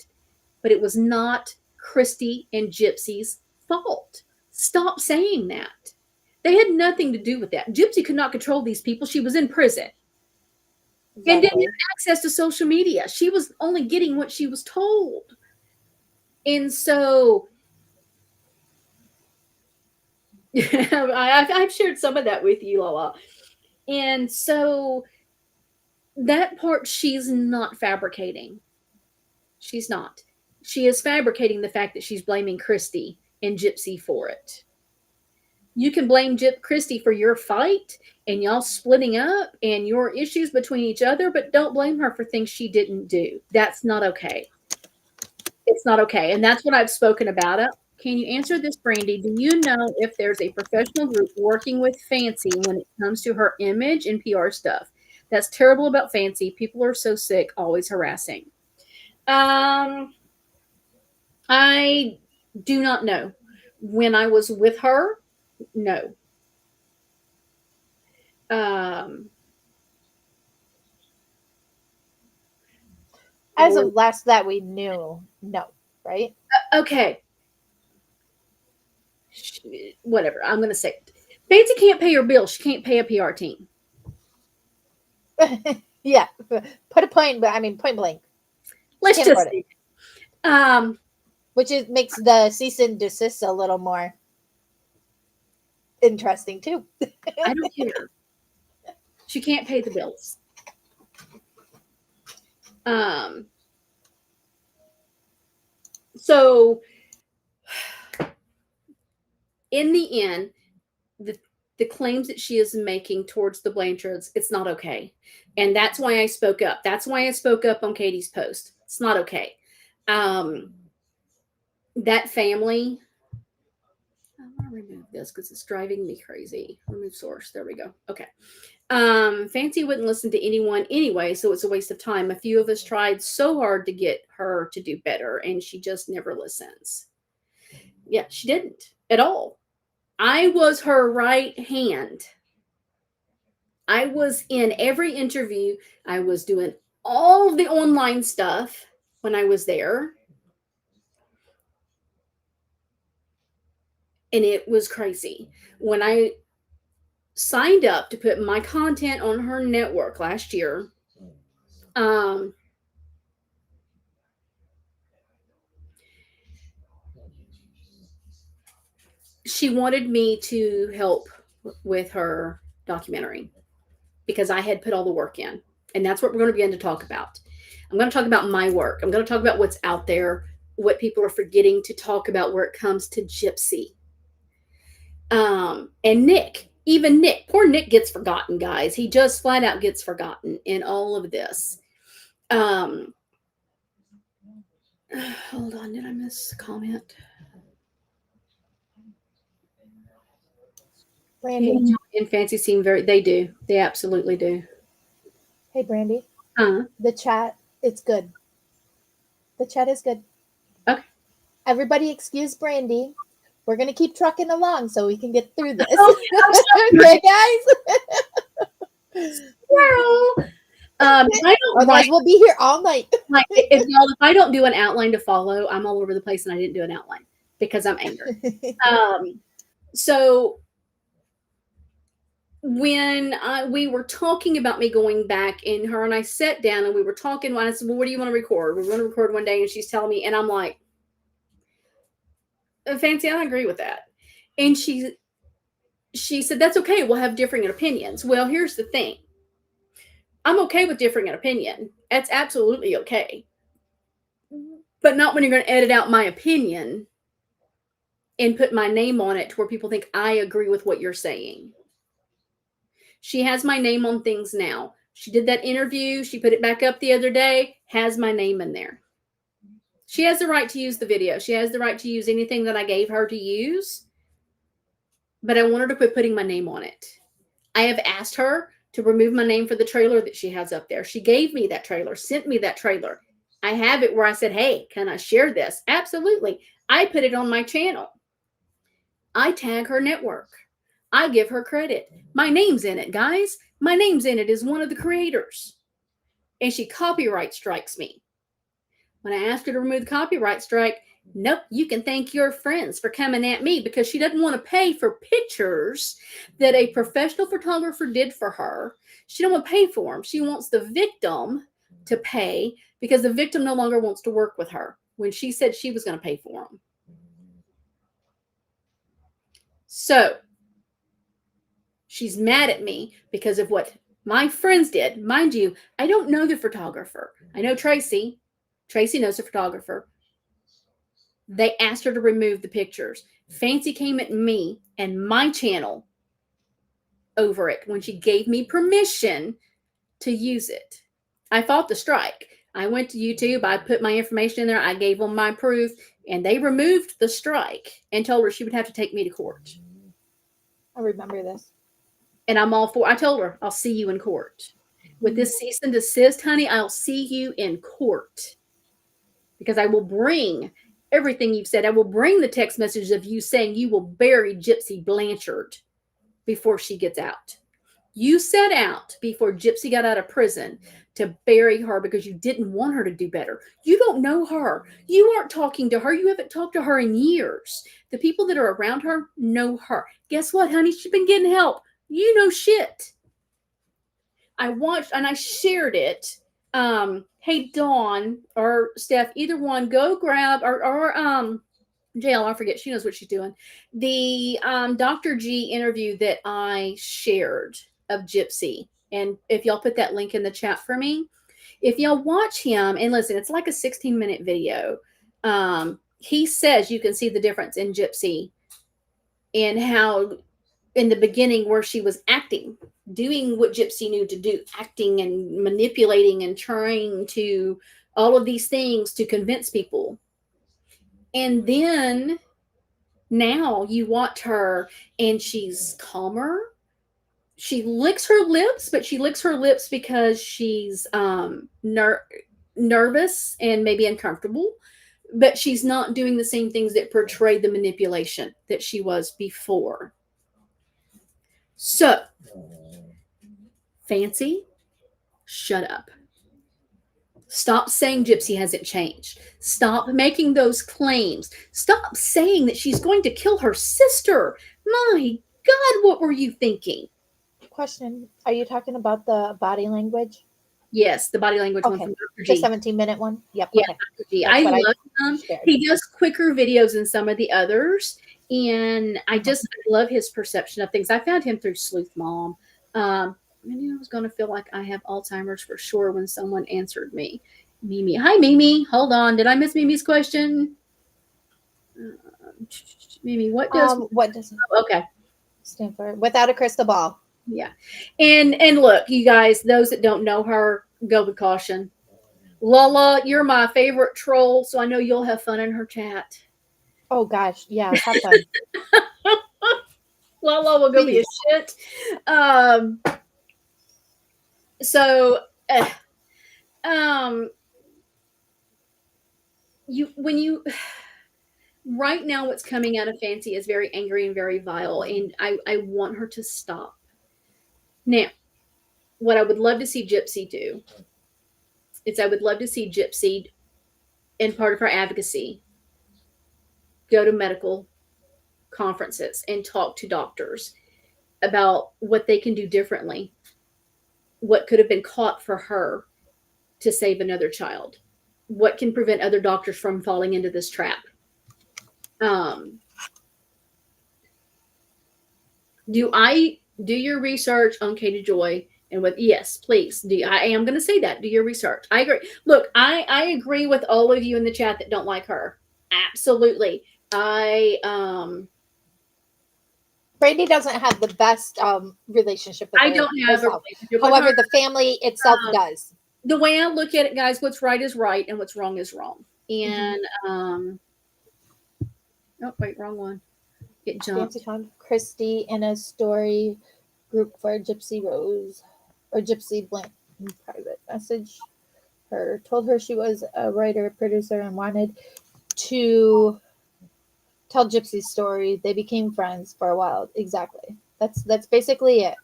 but it was not Christy and Gypsy's fault. Stop saying that. They had nothing to do with that. Gypsy could not control these people. She was in prison. Exactly. And didn't have access to social media. She was only getting what she was told. And so I've shared some of that with you, Lala. And so that part, she's not fabricating. She's not. She is fabricating the fact that she's blaming Christy and Gypsy for it. You can blame Christy for your fight and y'all splitting up and your issues between each other, but don't blame her for things she didn't do. That's not okay. It's not okay. And that's what I've spoken about it. Can you answer this, Brandy? Do you know if there's a professional group working with Fancy when it comes to her image and PR stuff? That's terrible about Fancy. People are so sick, always harassing. I do not know. When I was with her, no. As of last that we knew, no, right? Okay. whatever. I'm going to say it. Fancy can't pay her bills. She can't pay a PR team. Yeah. Put a point, but I mean, point blank. Let's just see. Which makes the cease and desist a little more interesting too. I don't care. She can't pay the bills. So in the end, the claims that she is making towards the Blanchards, it's not okay. And that's why I spoke up. That's why I spoke up on Katie's post. It's not okay. That family, I want to remove this because it's driving me crazy. Remove source. There we go. Okay. Fancy wouldn't listen to anyone anyway, so it's a waste of time. A few of us tried so hard to get her to do better, and she just never listens. Yeah, she didn't at all. I was her right hand. I was in every interview. I was doing all of the online stuff when I was there. And it was crazy. When I signed up to put my content on her network last year, she wanted me to help with her documentary because I had put all the work in. And that's what we're going to begin to talk about. I'm going to talk about my work. I'm going to talk about what's out there, what people are forgetting to talk about where it comes to Gypsy. And Nick, even Nick, poor Nick gets forgotten, guys. He just flat out gets forgotten in all of this. Hold on, did I miss a comment? Brandy and Fancy seem they do. They absolutely do. Hey, Brandy. The chat, it's good. The chat is good. Okay. Everybody excuse Brandy. We're going to keep trucking along so we can get through this. Okay, guys? Squirrel! Otherwise, we'll be here all night. If I don't do an outline to follow, I'm all over the place and I didn't do an outline because I'm angry. So when we were talking about me going back, and her and I sat down and we were talking, and I said, well, what do you want to record? We're going to record one day, and she's telling me, and I'm like, Fancy, I don't agree with that. And she said, that's okay. We'll have differing opinions. Well, here's the thing. I'm okay with differing an opinion. That's absolutely okay. But not when you're going to edit out my opinion and put my name on it to where people think I agree with what you're saying. She has my name on things now. She did that interview. She put it back up the other day, has my name in there. She has the right to use the video. She has the right to use anything that I gave her to use. But I want her to quit putting my name on it. I have asked her to remove my name for the trailer that she has up there. She gave me that trailer, sent me that trailer. I have it where I said, hey, can I share this? Absolutely. I put it on my channel. I tag her network. I give her credit. My name's in it, guys. My name's in it as one of the creators. And she copyright strikes me. When I asked her to remove the copyright strike, nope, you can thank your friends for coming at me, because she doesn't want to pay for pictures that a professional photographer did for her. She don't want to pay for them. She wants the victim to pay because the victim no longer wants to work with her when she said she was going to pay for them. So she's mad at me because of what my friends did. Mind you, I don't know the photographer. I know Tracy. Tracy knows the photographer. They asked her to remove the pictures. Fancy came at me and my channel over it when she gave me permission to use it. I fought the strike. I went to YouTube. I put my information in there. I gave them my proof, and they removed the strike and told her she would have to take me to court. I remember this. And I'm all for, I told her, I'll see you in court. With this cease and desist, honey, I'll see you in court. Because I will bring everything you've said. I will bring the text messages of you saying you will bury Gypsy Blanchard before she gets out. You set out before Gypsy got out of prison to bury her because you didn't want her to do better. You don't know her. You aren't talking to her. You haven't talked to her in years. The people that are around her know her. Guess what, honey? She's been getting help. You know shit. I watched and I shared it. Hey, Dawn or Steph, either one, go grab or JL, I forget. She knows what she's doing. The Dr. G interview that I shared of Gypsy. And if y'all put that link in the chat for me, if y'all watch him and listen, it's like a 16-minute video. He says you can see the difference in Gypsy and how in the beginning where she was acting, doing what Gypsy knew to do, acting and manipulating and trying to all of these things to convince people. And then now you watch her and she's calmer. She licks her lips, but she licks her lips because she's nervous and maybe uncomfortable. But she's not doing the same things that portray the manipulation that she was before. So, Fancy, shut up. Stop saying Gypsy hasn't changed. Stop making those claims. Stop saying that she's going to kill her sister. My God, what were you thinking? Question. Are you talking about the body language? Yes, the body language one Okay. from Dr. G. The 17-minute one? Yep. Yeah, Okay. Dr. G. I love him. shared. He does quicker videos than some of the others. And I just love his perception of things. I found him through Sleuth Mom. I knew I was going to feel like I have Alzheimer's for sure when someone answered me. Mimi. Hi, Mimi. Hold on. Did I miss Mimi's question? Mimi, what does... what does it okay. stand for? Without a crystal ball. Yeah. And look, you guys, those that don't know her, go with caution. Lala, you're my favorite troll, so I know you'll have fun in her chat. Oh, gosh. Yeah, have fun. Lala will go be a shit. Right now what's coming out of Fancy is very angry and very vile, and I want her to stop. Now, what I would love to see Gypsy do is I would love to see Gypsy, in part of her advocacy, go to medical conferences and talk to doctors about what they can do differently, what could have been caught for her to save another child, what can prevent other doctors from falling into this trap. Do your research on Katie Joy and with yes, please. I am going to say that. Do your research. I agree. Look, I agree with all of you in the chat that don't like her. Absolutely. Brandy doesn't have the best relationship with I don't have herself. a relationship However, with her. the family itself does. The way I look at it, guys, what's right is right and what's wrong is wrong. And oh wait, wrong one. It jumped. Fancy found Christy in a story group for Gypsy Rose or Gypsy Blank in private message. Her told her she was a writer, producer, and wanted to tell Gypsy's story. They became friends for a while. Exactly. That's basically it.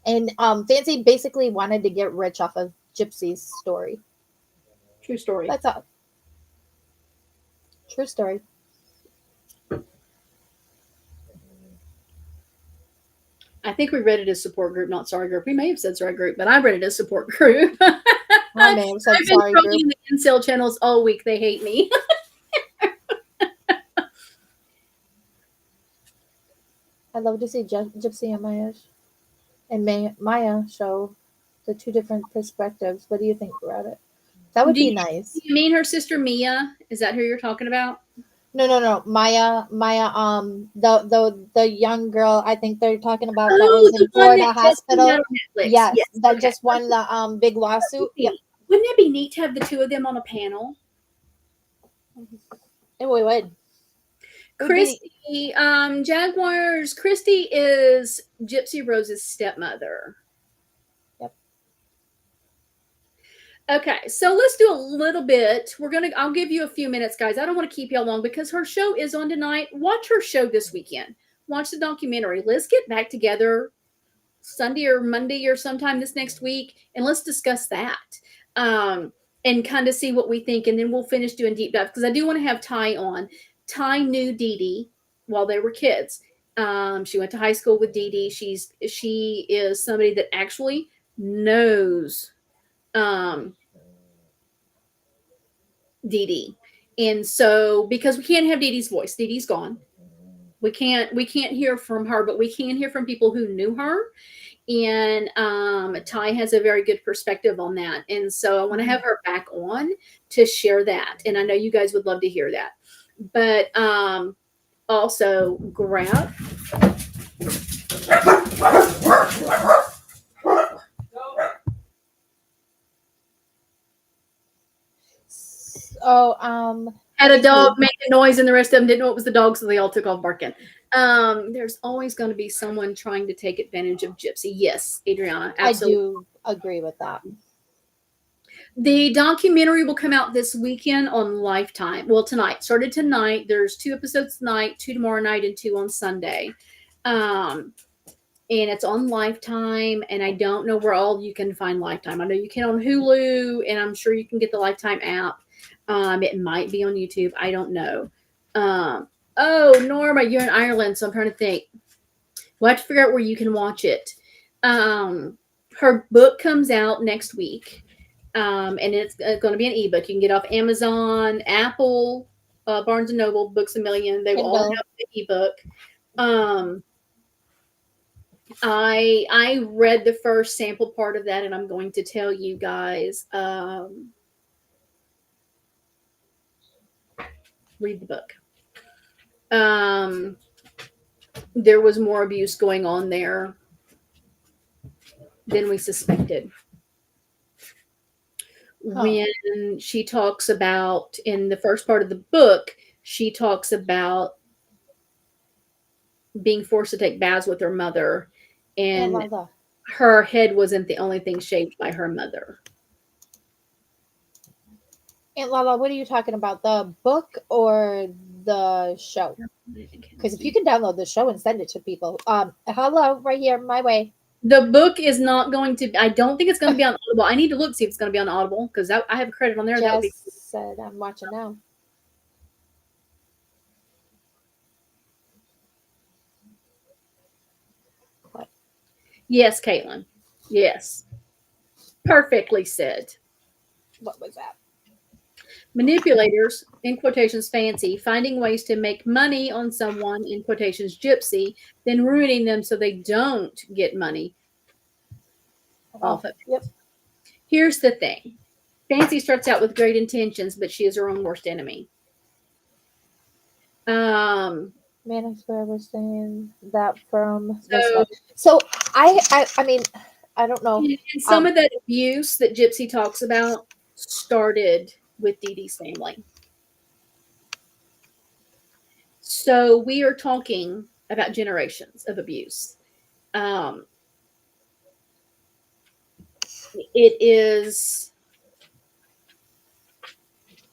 And Fancy basically wanted to get rich off of Gypsy's story. True story. That's all. True story. I think we read it as support group, not sorry group. We may have said sorry group, but I read it as support group. I may have said I've been sorry group. trolling the incel channels all week. They hate me. I'd love to see Gypsy and Maya show the two different perspectives. What do you think about it? That would be nice. You mean her sister Mia? Is that who you're talking about? No. Maya, the young girl I think they're talking about that was in Florida hospital. Yes, that just won the big lawsuit. Yep. Wouldn't it be neat to have the two of them on a panel? And we would. Christy, Jaguars. Christy is Gypsy Rose's stepmother. Yep. Okay, so let's do a little bit. I'll give you a few minutes, guys. I don't want to keep y'all long because her show is on tonight. Watch her show this weekend. Watch the documentary. Let's get back together Sunday or Monday or sometime this next week, and let's discuss that. And kind of see what we think, and then we'll finish doing deep dive, because I do want to have Ty on. Ty knew DeeDee while they were kids. She went to high school with DeeDee. She is somebody that actually knows DeeDee. And so, because we can't have DeeDee's voice, DeeDee's gone. We can't hear from her, but we can hear from people who knew her. And Ty has a very good perspective on that. And so I want to have her back on to share that. And I know you guys would love to hear that. But also grab. Had a dog make a noise, and the rest of them didn't know it was the dog, so they all took off barking. There's always going to be someone trying to take advantage of Gypsy. Yes, Adriana, absolutely. I do agree with that. The documentary will come out this weekend on Lifetime. Well, tonight. Started tonight. There's 2 episodes tonight, 2 tomorrow night, and 2 on Sunday. And it's on Lifetime, and I don't know where all you can find Lifetime. I know you can on Hulu, and I'm sure you can get the Lifetime app. It might be on YouTube. I don't know. Oh, Norma, you're in Ireland, so I'm trying to think. We'll have to figure out where you can watch it. Her book comes out next week, and it's going to be an ebook. You can get off Amazon, Apple, Barnes & Noble, Books A Million. They will all have the ebook. I read the first sample part of that, and I'm going to tell you guys. Read the book. There was more abuse going on there than we suspected. When she talks about, in the first part of the book, she talks about being forced to take baths with her mother, and her head wasn't the only thing shaped by her mother. Aunt Lala, what are you talking about? The book or the show? Because if you can download the show and send it to people. Hello, right here, my way. The book is not going to, I don't think it's going to be on Audible. I need to look, see if it's going to be on Audible, because I have a credit on there. Jess said, I'm watching now. What? Yes, Caitlin. Yes. Perfectly said. What was that? Manipulators, in quotations, fancy, finding ways to make money on someone, in quotations, gypsy, then ruining them so they don't get money off of it. Yep. Here's the thing. Fancy starts out with great intentions, but she is her own worst enemy. Man, I swear I was saying that from so I mean, I don't know. And some of that abuse that Gypsy talks about started with DeeDee's family. So we are talking about generations of abuse. It is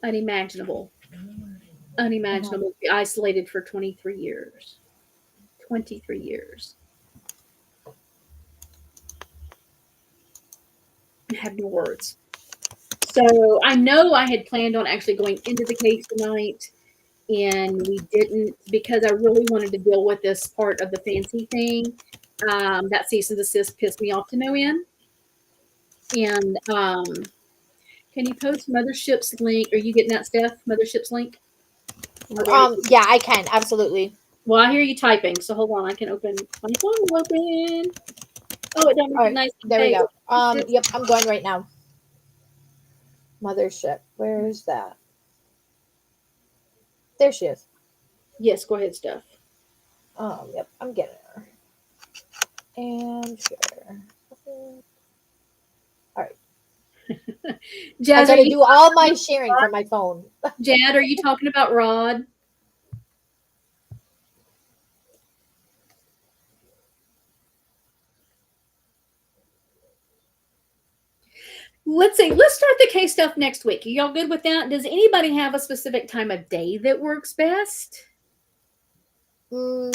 unimaginable to be isolated for 23 years. 23 years. I have no words. So I know I had planned on actually going into the case tonight, and we didn't, because I really wanted to deal with this part of the fancy thing. That cease and desist pissed me off to no end. And can you post Mothership's link? Are you getting that, Steph? Mothership's link? Yeah, I can, absolutely. Well, I hear you typing, so hold on. I can open my phone. Open. Oh, it don't recognize. There we go. Yep, I'm going right now. Mothership. Where is that? There she is. Yes, go ahead, Steph. Yep, I'm getting her. And share. All right. Jazz, I gotta do all my sharing from my phone. Jad, are you talking about Rod? Let's see. Let's start the case stuff next week. Are y'all good with that? Does anybody have a specific time of day that works best? Well,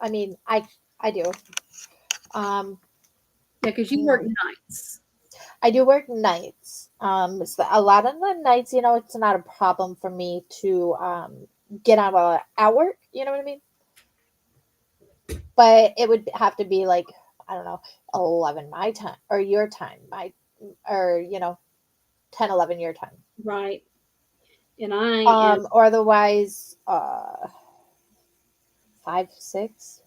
I mean, I I do. Yeah, because you work nights. I do work nights. So a lot of the nights, it's not a problem for me to get on while at work. You know what I mean? But it would have to be like, I don't know, 11 my time or your time, or 10, 11 your time. Right. And I am. Or otherwise 5, 6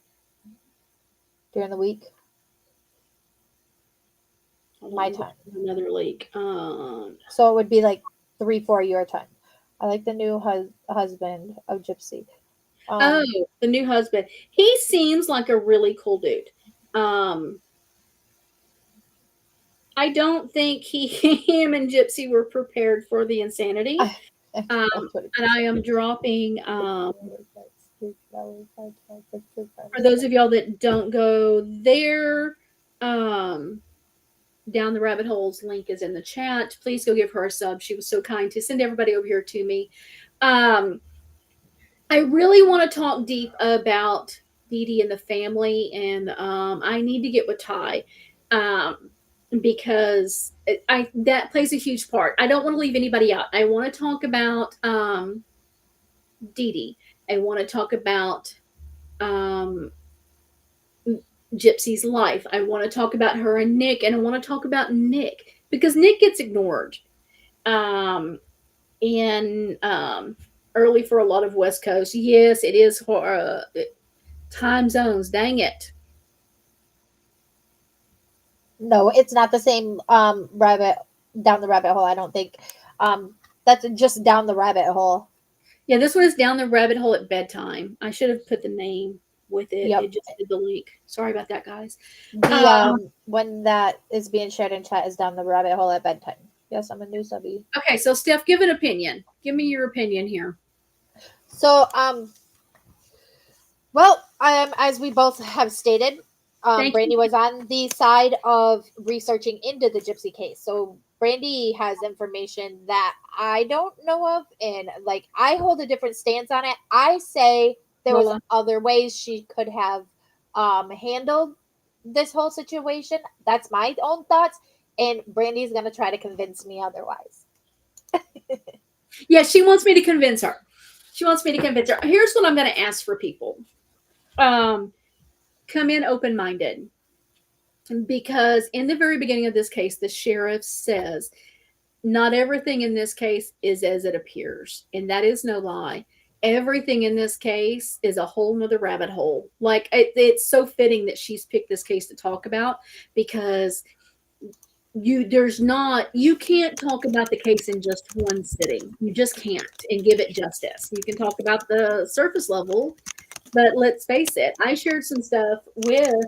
during the week. My time. Another leak. So it would be like 3, 4 your time. I like the new husband of Gypsy. The new husband. He seems like a really cool dude. I don't think him and Gypsy were prepared for the insanity. And I am dropping. For those of y'all that don't go there, Down the Rabbit Hole's link is in the chat. Please go give her a sub. She was so kind to send everybody over here to me. I really want to talk deep about DeeDee and the family, and I need to get with Ty because that plays a huge part. I don't want to leave anybody out. I want to talk about DeeDee. I want to talk about Gypsy's life. I want to talk about her and Nick, and I want to talk about Nick because Nick gets ignored. Early for a lot of West Coast. Yes, it is time zones. Dang it. No, it's not the same rabbit down the rabbit hole. I don't think. That's just down the rabbit hole. Yeah, this one is Down the Rabbit Hole at Bedtime. I should have put the name with it. Yep. It just did the link. Sorry about that, guys. The when that is being shared in chat is Down the Rabbit Hole at Bedtime. Yes, I'm a new subby. Okay, so Steph, give an opinion. Give me your opinion here. So, well, as we both have stated, Brandy was on the side of researching into the Gypsy case. So Brandy has information that I don't know of, and like I hold a different stance on it. I say there was other ways she could have handled this whole situation. That's my own thoughts, and Brandy's gonna try to convince me otherwise. Yeah, she wants me to convince her. Here's what I'm going to ask for people. Come in open-minded. Because in the very beginning of this case, the sheriff says, not everything in this case is as it appears. And that is no lie. Everything in this case is a whole nother rabbit hole. Like, it's so fitting that she's picked this case to talk about because you can't talk about the case in just one sitting. You just can't and give it justice. You can talk about the surface level, but let's face it, I shared some stuff with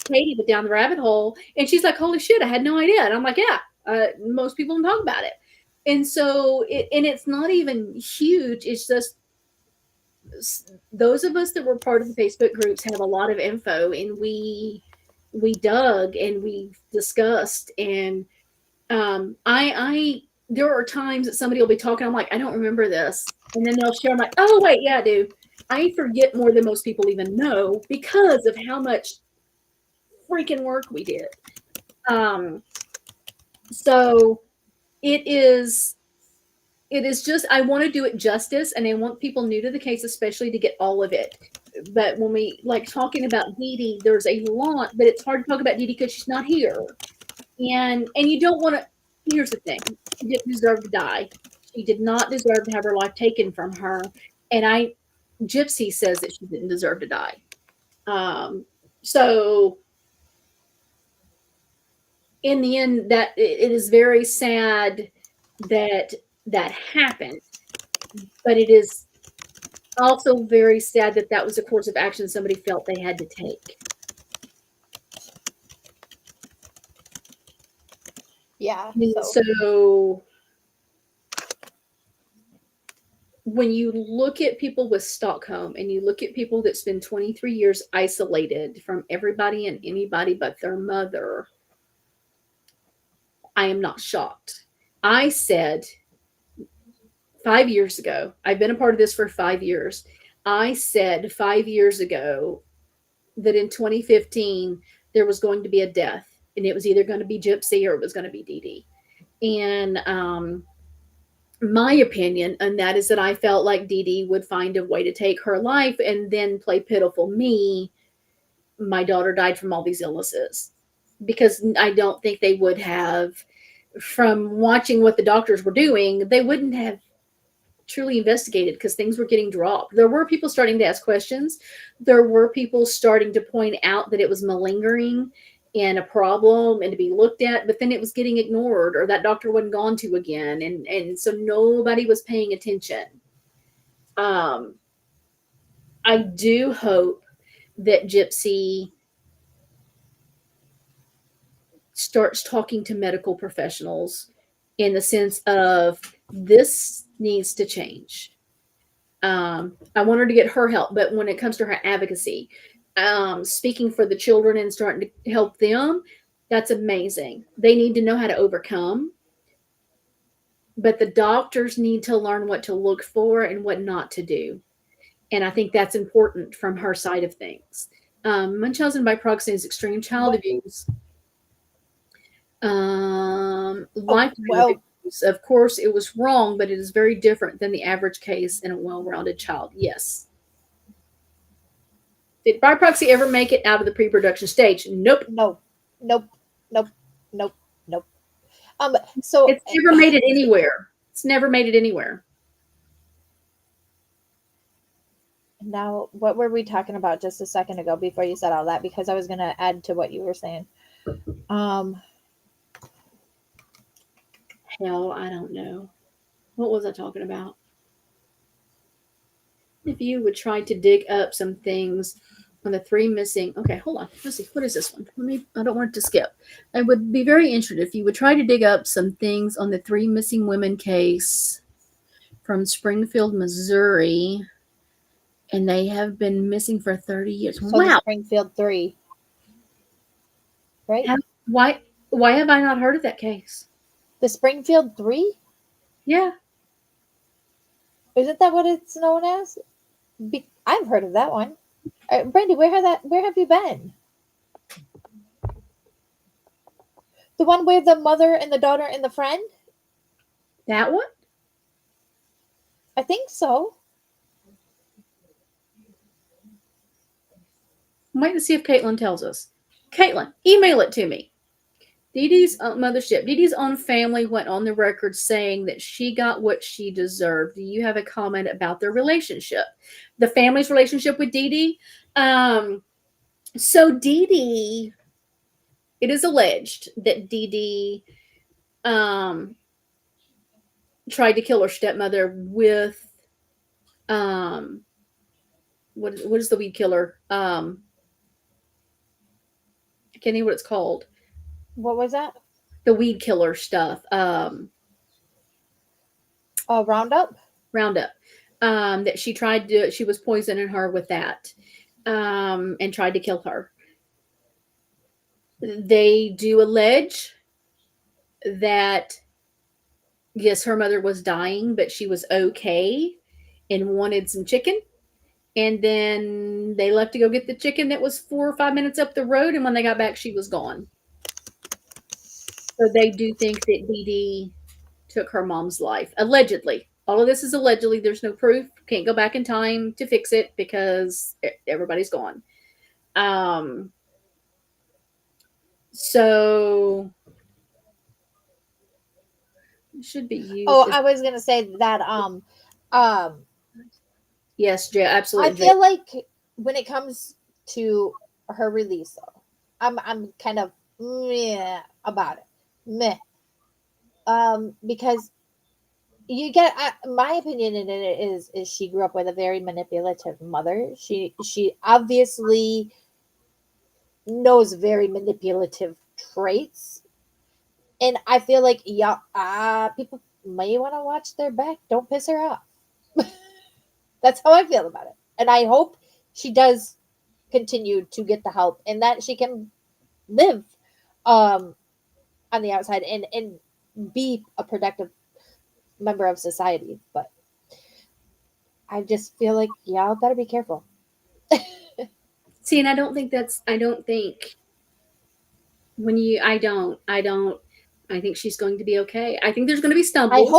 Katie with Down the Rabbit Hole, and she's like, holy shit, I had no idea. And I'm like, yeah, most people don't talk about it. And so it's not even huge. It's just those of us that were part of the Facebook groups have a lot of info, and we dug and we discussed, and there are times that somebody will be talking, I'm like, I don't remember this, and then they'll share, I'm like, oh wait, yeah, I do. I forget more than most people even know because of how much freaking work we did. So it is just, I want to do it justice, and I want people new to the case especially to get all of it. But when we like talking about DeeDee, there's a lot, but it's hard to talk about DeeDee because she's not here. And you don't want to, here's the thing. She didn't deserve to die. She did not deserve to have her life taken from her. And Gypsy says that she didn't deserve to die. So in the end, that it is very sad that happened, but it is also very sad that was a course of action somebody felt they had to take. Yeah. So when you look at people with Stockholm and you look at people that spend 23 years isolated from everybody and anybody but their mother, I am not shocked. I said 5 years ago, I've been a part of this for 5 years. I said 5 years ago that in 2015 there was going to be a death, and it was either going to be Gypsy or it was going to be DeeDee. And my opinion on that is that I felt like DeeDee would find a way to take her life and then play pitiful me. My daughter died from all these illnesses, because I don't think they would have, from watching what the doctors were doing, they wouldn't have truly investigated, because things were getting dropped. There were people starting to ask questions. There were people starting to point out that it was malingering and a problem and to be looked at, but then it was getting ignored, or that doctor wasn't gone to again. And so nobody was paying attention. I do hope that Gypsy starts talking to medical professionals in the sense of, this needs to change. I want her to get her help, but when it comes to her advocacy, speaking for the children and starting to help them, that's amazing. They need to know how to overcome, but the doctors need to learn what to look for and what not to do. And I think that's important from her side of things. Munchausen by proxy is extreme child abuse. Lifetime abuse. Of course, it was wrong, but it is very different than the average case in a well-rounded child. Yes. Did by proxy ever make it out of the pre-production stage? Nope. Nope. So it's never made it anywhere. It's never made it anywhere. Now, what were we talking about just a second ago before you said all that? Because I was going to add to what you were saying. Hell, I don't know. What was I talking about? If you would try to dig up some things on the 3 missing. Okay, hold on. Let's see. What is this one? I don't want it to skip. I would be very interested if you would try to dig up some things on the 3 missing women case from Springfield, Missouri. And they have been missing for 30 years. So wow. Springfield 3. Right? Why have I not heard of that case? The Springfield 3? Yeah. Isn't that what it's known as? I've heard of that one. Brandy, where have you been? The one where the mother and the daughter and the friend? That one? I think so. I'm waiting to see if Caitlin tells us. Caitlin, email it to me. DeeDee's mothership. DeeDee's own family went on the record saying that she got what she deserved. Do you have a comment about their relationship? The family's relationship with DeeDee? So DeeDee, it is alleged that DeeDee tried to kill her stepmother with what is the weed killer? I can't think what it's called. What was that? The weed killer stuff. Roundup? Roundup. That she was poisoning her with that, and tried to kill her. They do allege that, yes, her mother was dying, but she was okay and wanted some chicken. And then they left to go get the chicken that was 4 or 5 minutes up the road. And when they got back, she was gone. So they do think that DeeDee took her mom's life. Allegedly. All of this is allegedly. There's no proof. Can't go back in time to fix it because everybody's gone. So it should be used. Oh, I was gonna say that yes, Jay, absolutely. I feel like when it comes to her release, though, I'm kind of meh about it. Meh. Because you get my opinion in it is she grew up with a very manipulative mother. She obviously knows very manipulative traits, and I feel like people may want to watch their back. Don't piss her off. That's how I feel about it, and I hope she does continue to get the help and that she can live on the outside and be a productive member of society. But I just feel like y'all gotta be careful. See, and I don't think I think she's going to be okay. I think there's going to be stumbles.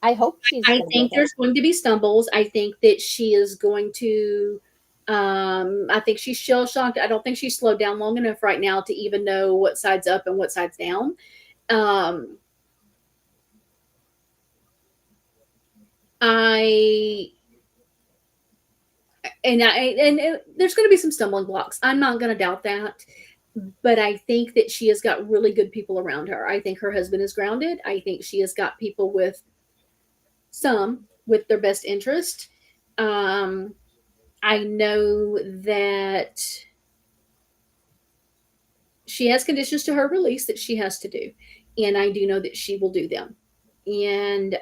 I hope she's I gonna be think okay. there's going to be stumbles. I think that she is going to, I think she's shell shocked. I don't think she's slowed down long enough right now to even know what side's up and what side's down. I and there's going to be some stumbling blocks. I'm not going to doubt that, but I think that she has got really good people around her. I think her husband is grounded. I think she has got people with their best interest. I know that she has conditions to her release that she has to do, and I do know that she will do them. And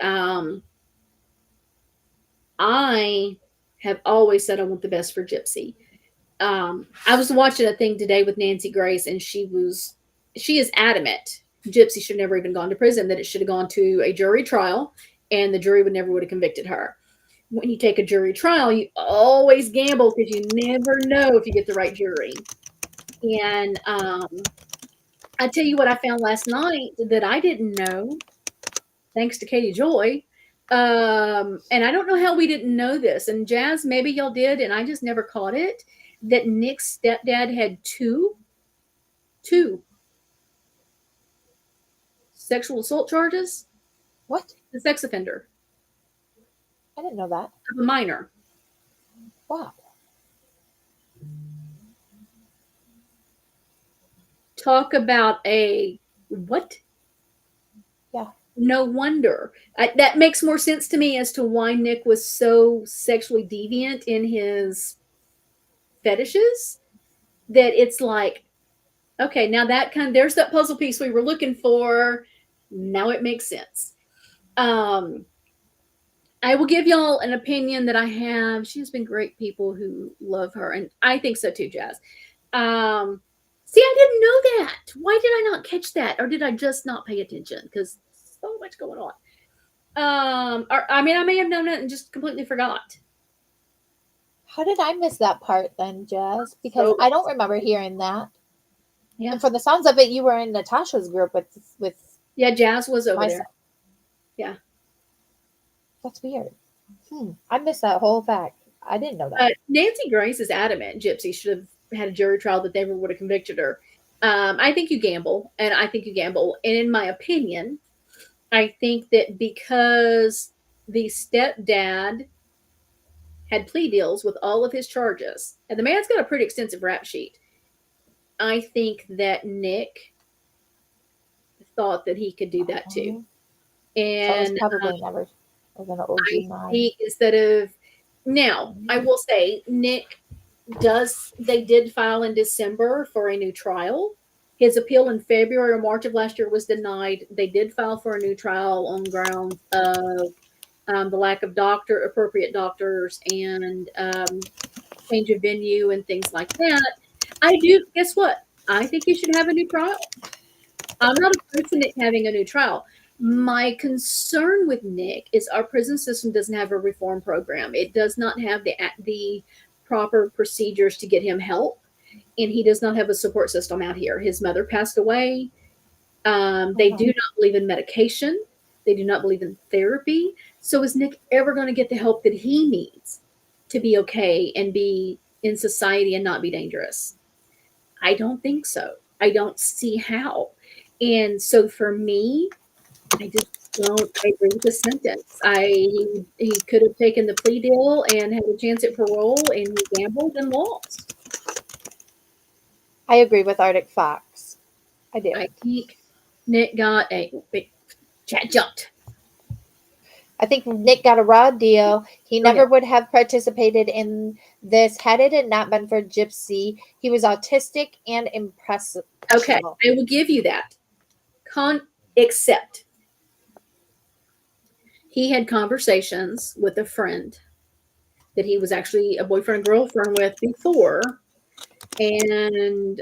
I have always said I want the best for Gypsy. I was watching a thing today with Nancy Grace, and she is adamant Gypsy should never even gone to prison, that it should have gone to a jury trial, and the jury would have convicted her. When you take a jury trial, you always gamble because you never know if you get the right jury. And I tell you what I found last night that I didn't know, thanks to Katie Joy. And I don't know how we didn't know this. And Jazz, maybe y'all did, and I just never caught it. That Nick's stepdad had two sexual assault charges. What? The sex offender. I didn't know that. Of a minor. Wow. Talk about a what? Yeah. No wonder. That makes more sense to me as to why Nick was so sexually deviant in his fetishes. That it's like, okay, now there's that puzzle piece we were looking for. Now it makes sense. I will give y'all an opinion that I have. She has been great people who love her, and I think so too, Jazz. See, I didn't know that. Why did I not catch that? Or did I just not pay attention? Because so much going on. I may have known it and just completely forgot. How did I miss that part then, Jazz? Because I don't remember hearing that. Yeah. And from the sounds of it, you were in Natasha's group with. Yeah, Jazz was over there. Yeah. That's weird. I missed that whole fact. I didn't know that. Nancy Grace is adamant Gypsy should have had a jury trial that never would have convicted her. I think you gamble, and in my opinion, I think that because the stepdad had plea deals with all of his charges, and the man's got a pretty extensive rap sheet, I think that Nick thought that he could do that too. And so it was probably never was an OG mind. Instead of now, I will say Nick they did file in December for a new trial. His appeal in February or March of last year was denied. They did file for a new trial on grounds of the lack of appropriate doctors and change of venue and things like that. Guess what? I think you should have a new trial. I'm not opposed to Nick having a new trial. My concern with Nick is our prison system doesn't have a reform program. It does not have the proper procedures to get him help, and he does not have a support system out here. His mother passed away. They do not believe in medication. They do not believe in therapy. So is Nick ever going to get the help that he needs to be okay and be in society and not be dangerous? I don't think so. I don't see how. And so for me, I agree with the sentence. He could have taken the plea deal and had a chance at parole, and he gambled and lost. I agree with Arctic Fox. I do. I think Nick got chat jumped. I think Nick got a raw deal. He never would have participated in this had it not been for Gypsy. He was autistic and impressive. Okay, I will give you that. Except he had conversations with a friend that he was actually a boyfriend girlfriend with before, and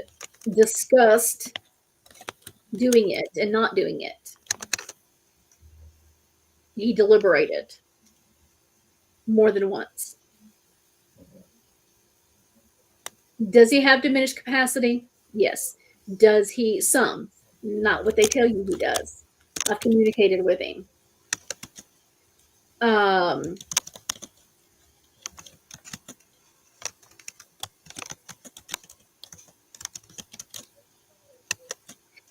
discussed doing it and not doing it. He deliberated more than once. Does he have diminished capacity? Yes. Does he? Some. Not what they tell you he does. I've communicated with him.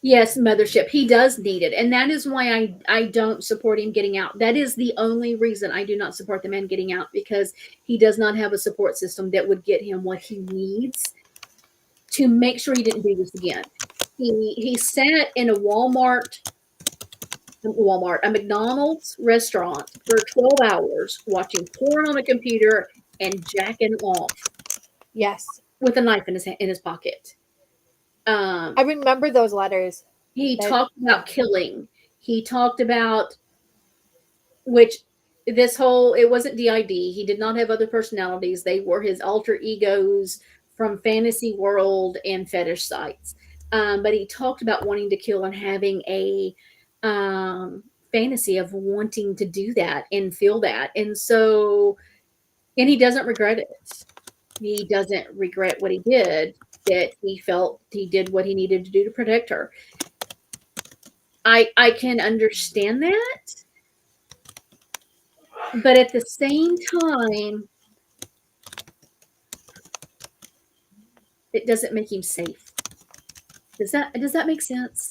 Yes, mothership. He does need it. And that is why I don't support him getting out. That is the only reason I do not support the man getting out, because he does not have a support system that would get him what he needs to make sure he didn't do this again. He sat in a a McDonald's restaurant for 12 hours watching porn on a computer and jacking off. Yes. With a knife in his pocket. I remember those letters. He talked about killing. He talked about, which it wasn't DeeDee. He did not have other personalities. They were his alter egos from fantasy world and fetish sites. But he talked about wanting to kill and having a fantasy of wanting to do that and feel that. And he doesn't regret it. He doesn't regret what he did, that he felt he did what he needed to do to protect her. I can understand that. But at the same time, it doesn't make him safe. Does that make sense?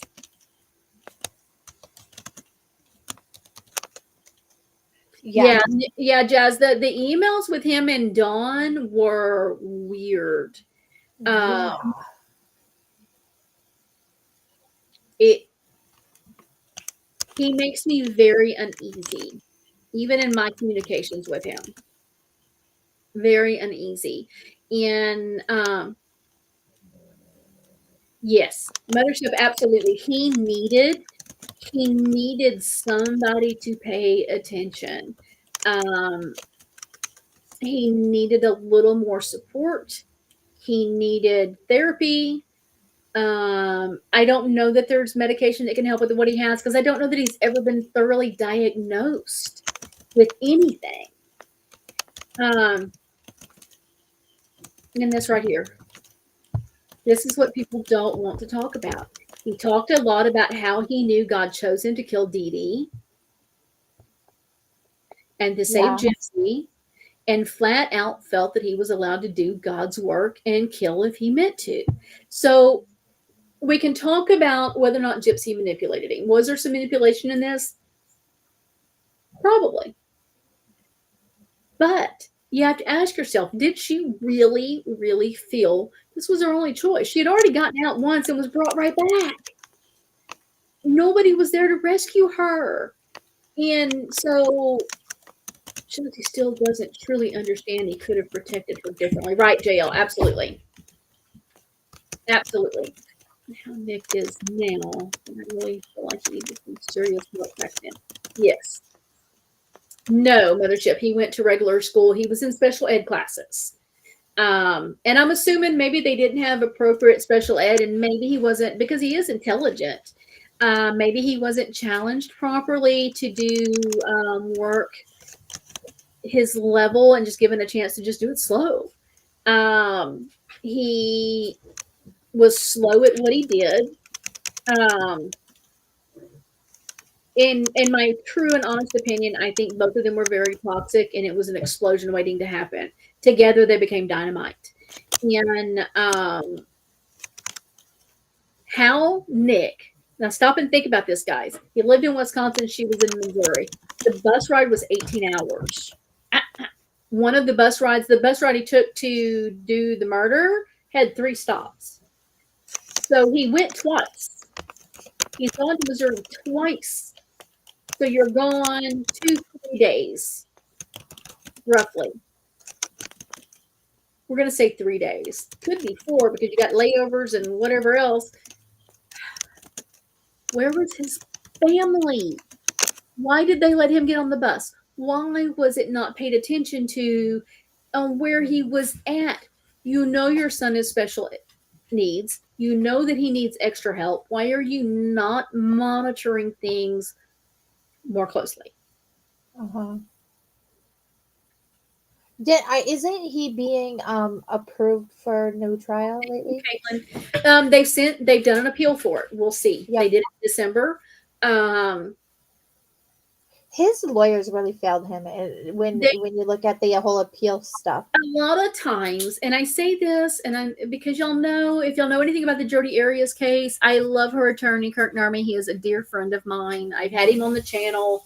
Yeah, Jazz. The emails with him and Dawn were weird. He makes me very uneasy, even in my communications with him. Very uneasy. And yes, mothership, absolutely. He needed somebody to pay attention. He needed a little more support. He needed therapy. I don't know that there's medication that can help with what he has, because I don't know that he's ever been thoroughly diagnosed with anything. And this right here. This is what people don't want to talk about. He talked a lot about how he knew God chose him to kill DeeDee and to save Gypsy, and flat out felt that he was allowed to do God's work and kill if he meant to. So we can talk about whether or not Gypsy manipulated him. Was there some manipulation in this? Probably. But you have to ask yourself, did she really, really feel this was her only choice? She had already gotten out once and was brought right back. Nobody was there to rescue her. And so she still doesn't truly understand he could have protected her differently. Right, JL? Absolutely. Absolutely. How Nick is now, and I really feel like he needed some serious help back then. Yes. No, mothership. He went to regular school. He was in special ed classes. And I'm assuming maybe they didn't have appropriate special ed, and maybe he wasn't, because he is intelligent. Maybe he wasn't challenged properly to do work his level and just given a chance to just do it slow. He was slow at what he did. In my true and honest opinion, I think both of them were very toxic, and it was an explosion waiting to happen. Together, they became dynamite. And how Nick, now stop and think about this, guys. He lived in Wisconsin. She was in Missouri. The bus ride was 18 hours. One of the bus rides he took to do the murder had 3 stops. So he went twice. He's gone to Missouri twice. So you're gone 2-3 days, roughly. We're going to say 3 days. Could be 4 because you got layovers and whatever else. Where was his family? Why did they let him get on the bus? Why was it not paid attention to on where he was at? You know your son is special needs. You know that he needs extra help. Why are you not monitoring things more closely? Isn't he being approved for no trial lately? Caitlin, they've done an appeal for it. We'll see. Yep. They did it in December. His lawyers really failed him when you look at the whole appeal stuff. A lot of times, and I say this, because y'all know, if y'all know anything about the Jodi Arias case, I love her attorney, Kirk Narmy. He is a dear friend of mine. I've had him on the channel.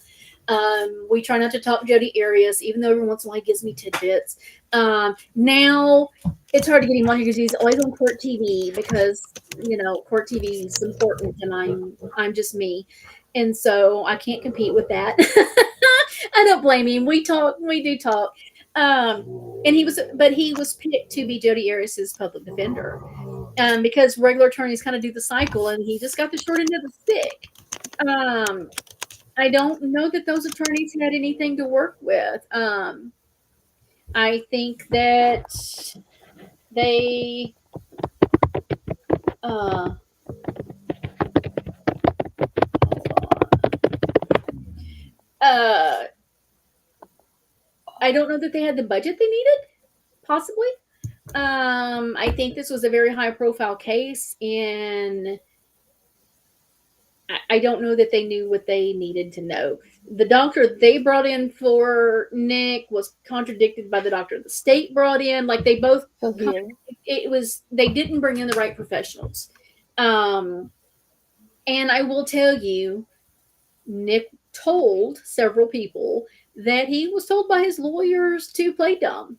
We try not to talk Jodi Arias, even though every once in a while he gives me tidbits. Now it's hard to get him on here because he's always on Court TV because, Court TV is important and I'm just me. And so I can't compete with that. I don't blame him. We do talk. And he was picked to be Jodi Arias's public defender. Because regular attorneys kind of do the cycle and he just got the short end of the stick. I don't know that those attorneys had anything to work with. I think that they I don't know that they had the budget they needed, possibly. I think this was a very high profile case, and I don't know that they knew what they needed to know. The doctor they brought in for Nick was contradicted by the doctor the state brought in. Like they both, they didn't bring in the right professionals. And I will tell you, Nick told several people that he was told by his lawyers to play dumb,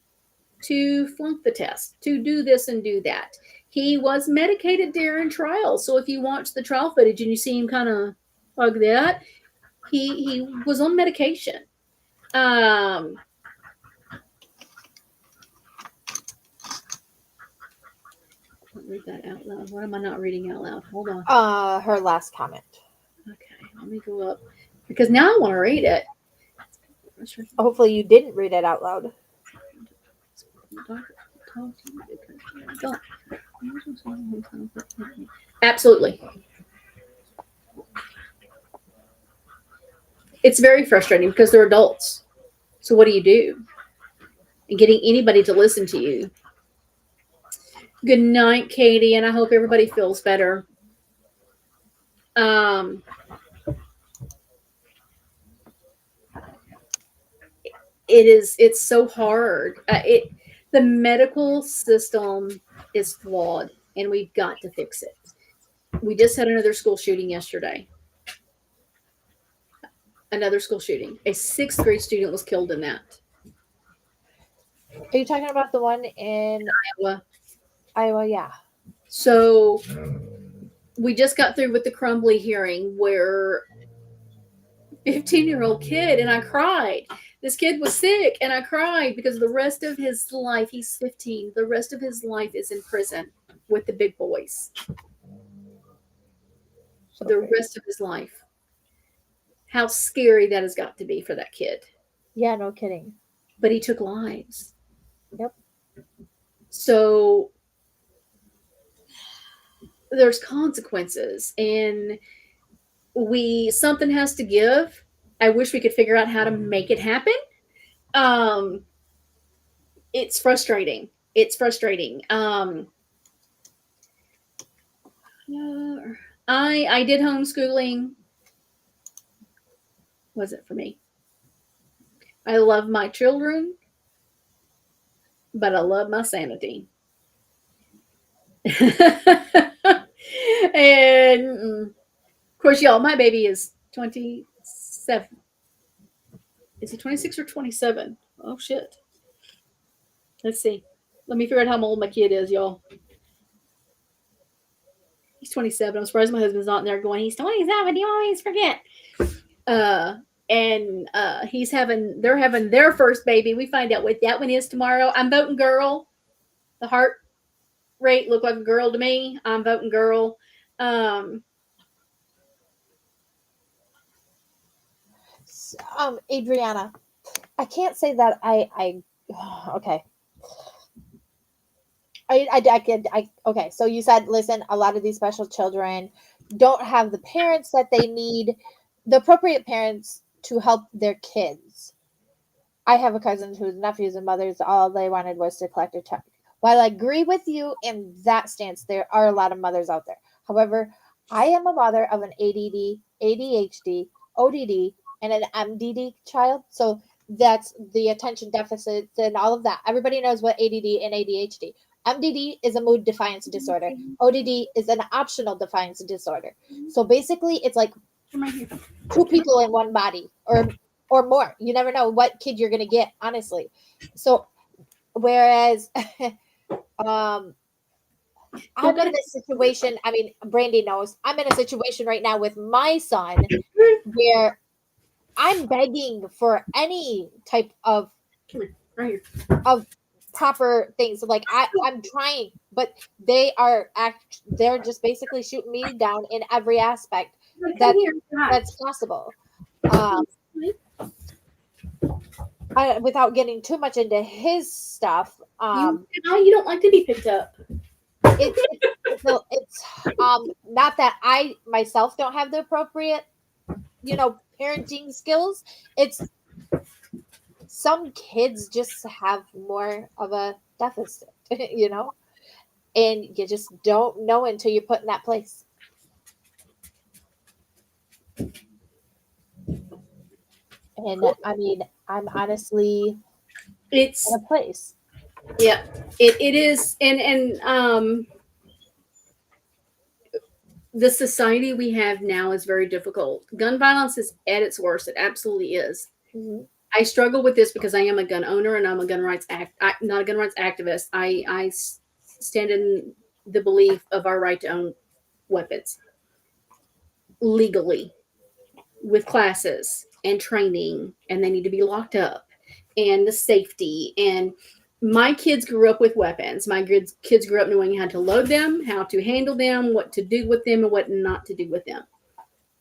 to flunk the test, to do this and do that. He was medicated during trial. So if you watch the trial footage and you see him kind of like that, he was on medication. I'll read that out loud. What am I not reading out loud? Hold on. Her last comment. Okay, let me go up because now I want to read it. Hopefully you didn't read it out loud. Absolutely. It's very frustrating because they're adults. So what do you do? And getting anybody to listen to you. Good night, Katie, and I hope everybody feels better. It's so hard. The medical system is flawed, and we've got to fix it. We just had another school shooting yesterday. Another school shooting. A 6th grade student was killed in that. Are you talking about the one in Iowa? Iowa, yeah. So we just got through with the Crumbly hearing where 15-year-old kid, and I cried. This kid was sick, and I cried because the rest of his life, he's 15, the rest of his life is in prison with the big boys. The rest of his life. How scary that has got to be for that kid. Yeah, no kidding. But he took lives. Yep. So there's consequences, and something has to give. I wish we could figure out how to make it happen. It's frustrating. It's frustrating. I did homeschooling. Was it for me? I love my children, but I love my sanity. And of course, y'all, my baby is 27. Is he 26 or 27? Oh, shit. Let's see. Let me figure out how old my kid is, y'all. He's 27. I'm surprised my husband's not in there going, he's 27. You always forget. They're having their first baby. We find out what that one is tomorrow. I'm voting girl. The heart rate looked like a girl to me. I'm voting girl. Adriana, I can't say that okay. Okay, so you said, listen, a lot of these special children don't have the parents that they need, the appropriate parents to help their kids. I have a cousin whose nephews and mothers, all they wanted was to collect a check. While I agree with you in that stance, there are a lot of mothers out there. However, I am a mother of an ADD, ADHD, ODD, and an MDD child. So that's the attention deficit and all of that. Everybody knows what ADD and ADHD. MDD is a mood defiance disorder. ODD is an optional defiance disorder. So basically, it's like two people in one body, or more. You never know what kid you're gonna get, honestly. So whereas I'm in this situation, I mean, Brandy knows, I'm in a situation right now with my son where I'm begging for any type of proper things. Like I'm trying, but they're just basically shooting me down in every aspect that's possible. Without getting too much into his stuff, you don't like to be picked up. It's not that I myself don't have the appropriate, parenting skills. It's some kids just have more of a deficit, and you just don't know until you're put in that place. And I mean, I'm honestly It's in a place. Yeah, it is, and the society we have now is very difficult. Gun violence is at its worst. It absolutely is. Mm-hmm. I struggle with this because I am a gun owner and I'm a gun rights not a gun rights activist. I stand in the belief of our right to own weapons legally, with classes and training, and they need to be locked up, and the safety. And my kids grew up with weapons. My kids grew up knowing how to load them, how to handle them, what to do with them, and what not to do with them.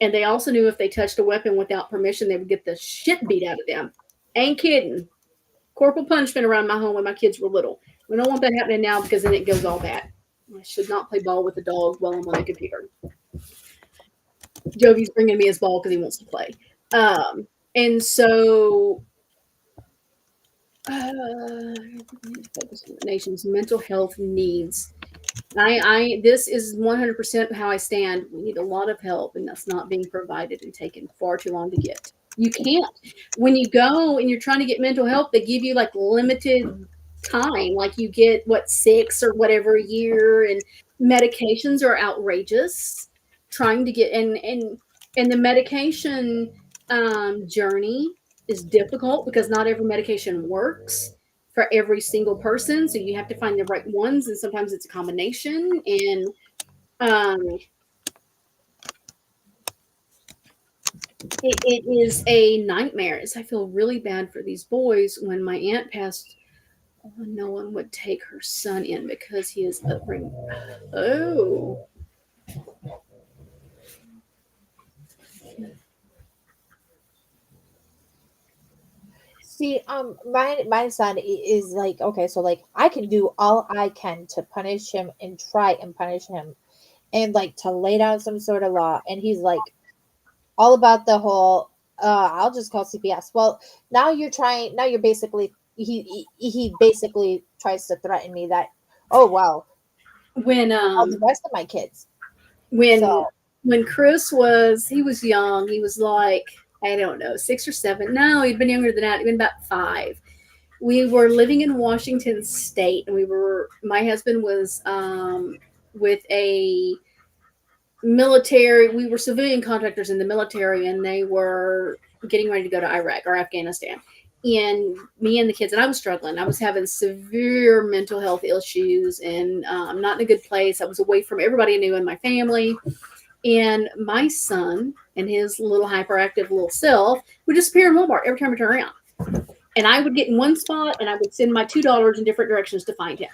And they also knew if they touched a weapon without permission, they would get the shit beat out of them. Ain't kidding. Corporal punishment around my home when my kids were little. We don't want that happening now because then it goes all bad. I should not play ball with the dog while I'm on the computer. Jovi's bringing me his ball because he wants to play. And so nation's mental health needs. This is 100% how I stand. We need a lot of help, and that's not being provided and taken far too long to get. You can't. When you go and you're trying to get mental health, they give you like limited time. Like you get 6 or whatever a year, and medications are outrageous. Trying to get and the medication journey is difficult because not every medication works for every single person. So you have to find the right ones, and sometimes it's a combination. And it is a nightmare. I feel really bad for these boys. When my aunt passed, no one would take her son in because he is upbringing. Oh. See, my son is like, okay, so like I can do all I can to punish him and try and punish him, and like to lay down some sort of law, and he's like all about the whole I'll just call CPS. Well, now you're basically he basically tries to threaten me that, oh well, when all the rest of my kids. When Chris was young, he was like, I don't know, 6 or 7. No, he'd been younger than that. He'd been about 5. We were living in Washington State, and my husband was with a military. We were civilian contractors in the military, and they were getting ready to go to Iraq or Afghanistan. And me and the kids, and I was struggling. I was having severe mental health issues, and I'm not in a good place. I was away from everybody I knew in my family. And my son and his little hyperactive little self would disappear in Walmart every time I turn around. And I would get in one spot, and I would send my $2 in different directions to find him.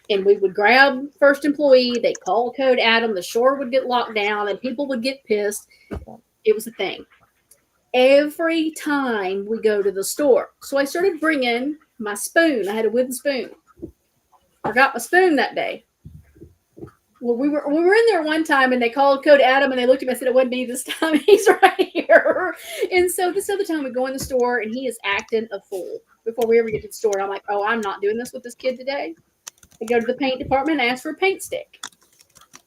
And we would grab first employee. They'd call code Adam. The shore would get locked down, and people would get pissed. It was a thing. Every time we go to the store. So I started bringing my spoon. I had a wooden spoon. Forgot my spoon that day. Well, we were in there one time, and they called code Adam, and they looked at me and said, "It wasn't me this time." He's right here. And so this other time we go in the store, and he is acting a fool before we ever get to the store. I'm like, "Oh, I'm not doing this with this kid today." I go to the paint department and ask for a paint stick.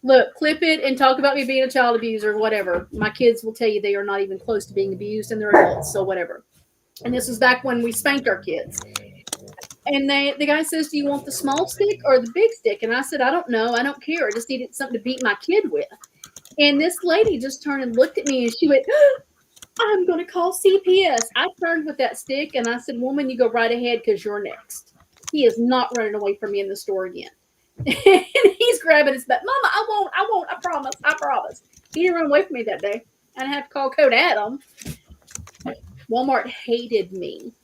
Look, clip it and talk about me being a child abuser, whatever. My kids will tell you they are not even close to being abused, and they're adults, so whatever. And this was back when we spanked our kids. And the guy says, "Do you want the small stick or the big stick?" And I said, "I don't know. I don't care. I just needed something to beat my kid with." And this lady just turned and looked at me, and she went, "I'm going to call CPS." I turned with that stick, and I said, "Woman, you go right ahead because you're next." He is not running away from me in the store again. And he's grabbing his butt. "Mama, I won't, I promise. He didn't run away from me that day. I didn't have to call code Adam. Walmart hated me.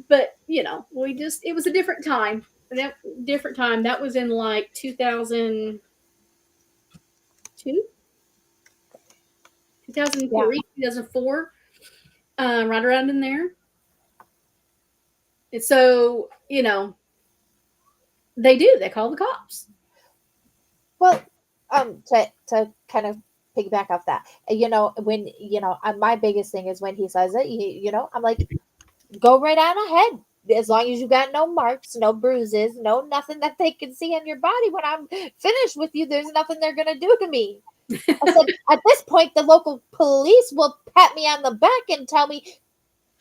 But, it was a different time. That was in like 2002, 2003, 2004, right around in there. And so, they call the cops. Well, to kind of piggyback off that, when my biggest thing is when he says it, I'm like, go right on ahead. As long as you got no marks, no bruises, no nothing that they can see on your body. When I'm finished with you, there's nothing they're gonna do to me. I said, at this point, the local police will pat me on the back and tell me,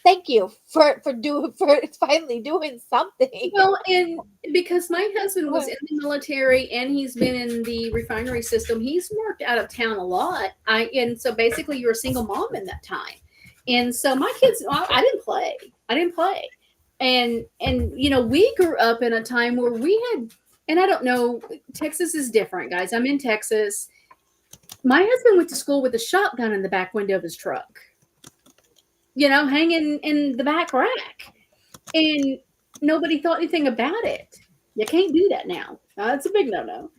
"Thank you for finally doing something." Well, and because my husband was in the military and he's been in the refinery system, he's worked out of town a lot. And so basically, you're a single mom in that time. And so my kids, I didn't play. And we grew up in a time where we had, and I don't know, Texas is different, guys. I'm in Texas. My husband went to school with a shotgun in the back window of his truck, hanging in the back rack. And nobody thought anything about it. You can't do that now. That's a big no-no.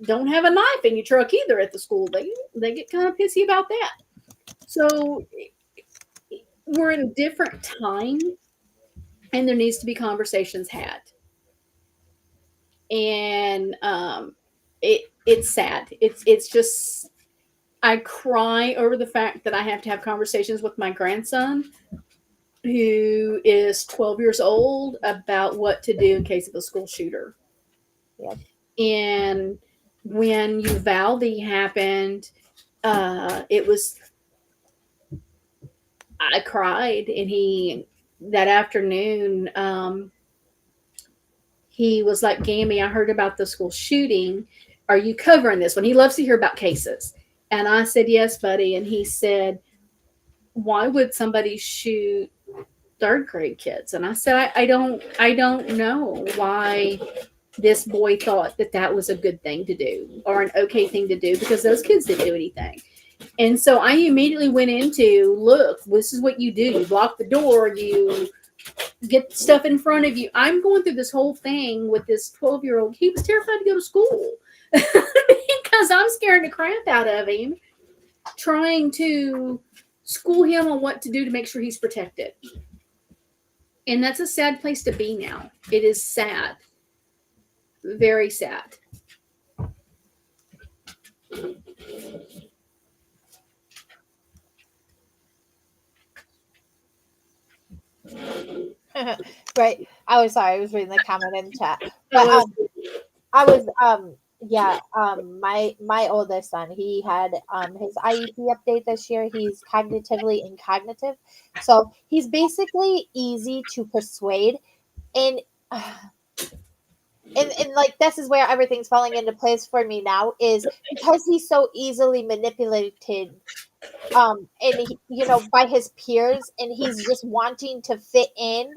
Don't have a knife in your truck either at the school. They get kind of pissy about that. So we're in a different time, and there needs to be conversations had. And it's sad. It's just, I cry over the fact that I have to have conversations with my grandson, who is 12 years old, about what to do in case of a school shooter. Yep. And when Uvalde happened, I cried. And that afternoon, he was like, "Gammy, I heard about the school shooting. Are you covering this one?" He loves to hear about cases. And I said, "Yes, buddy." And he said, "Why would somebody shoot third grade kids?" And I said, I don't know why this boy thought that was a good thing to do or an okay thing to do, because those kids didn't do anything. And so I immediately went into, look, this is what you do. You block the door, you get stuff in front of you. I'm going through this whole thing with this 12-year-old. He was terrified to go to school because I'm scaring the crap out of him, trying to school him on what to do to make sure he's protected. And that's a sad place to be now. It is sad. Very sad. Right. I was sorry. I was reading the comment in the chat. But I was my oldest son, he had his IEP update this year. He's cognitively incognitive, so he's basically easy to persuade, and like this is where everything's falling into place for me now, is because he's so easily manipulated, and he, by his peers, and he's just wanting to fit in.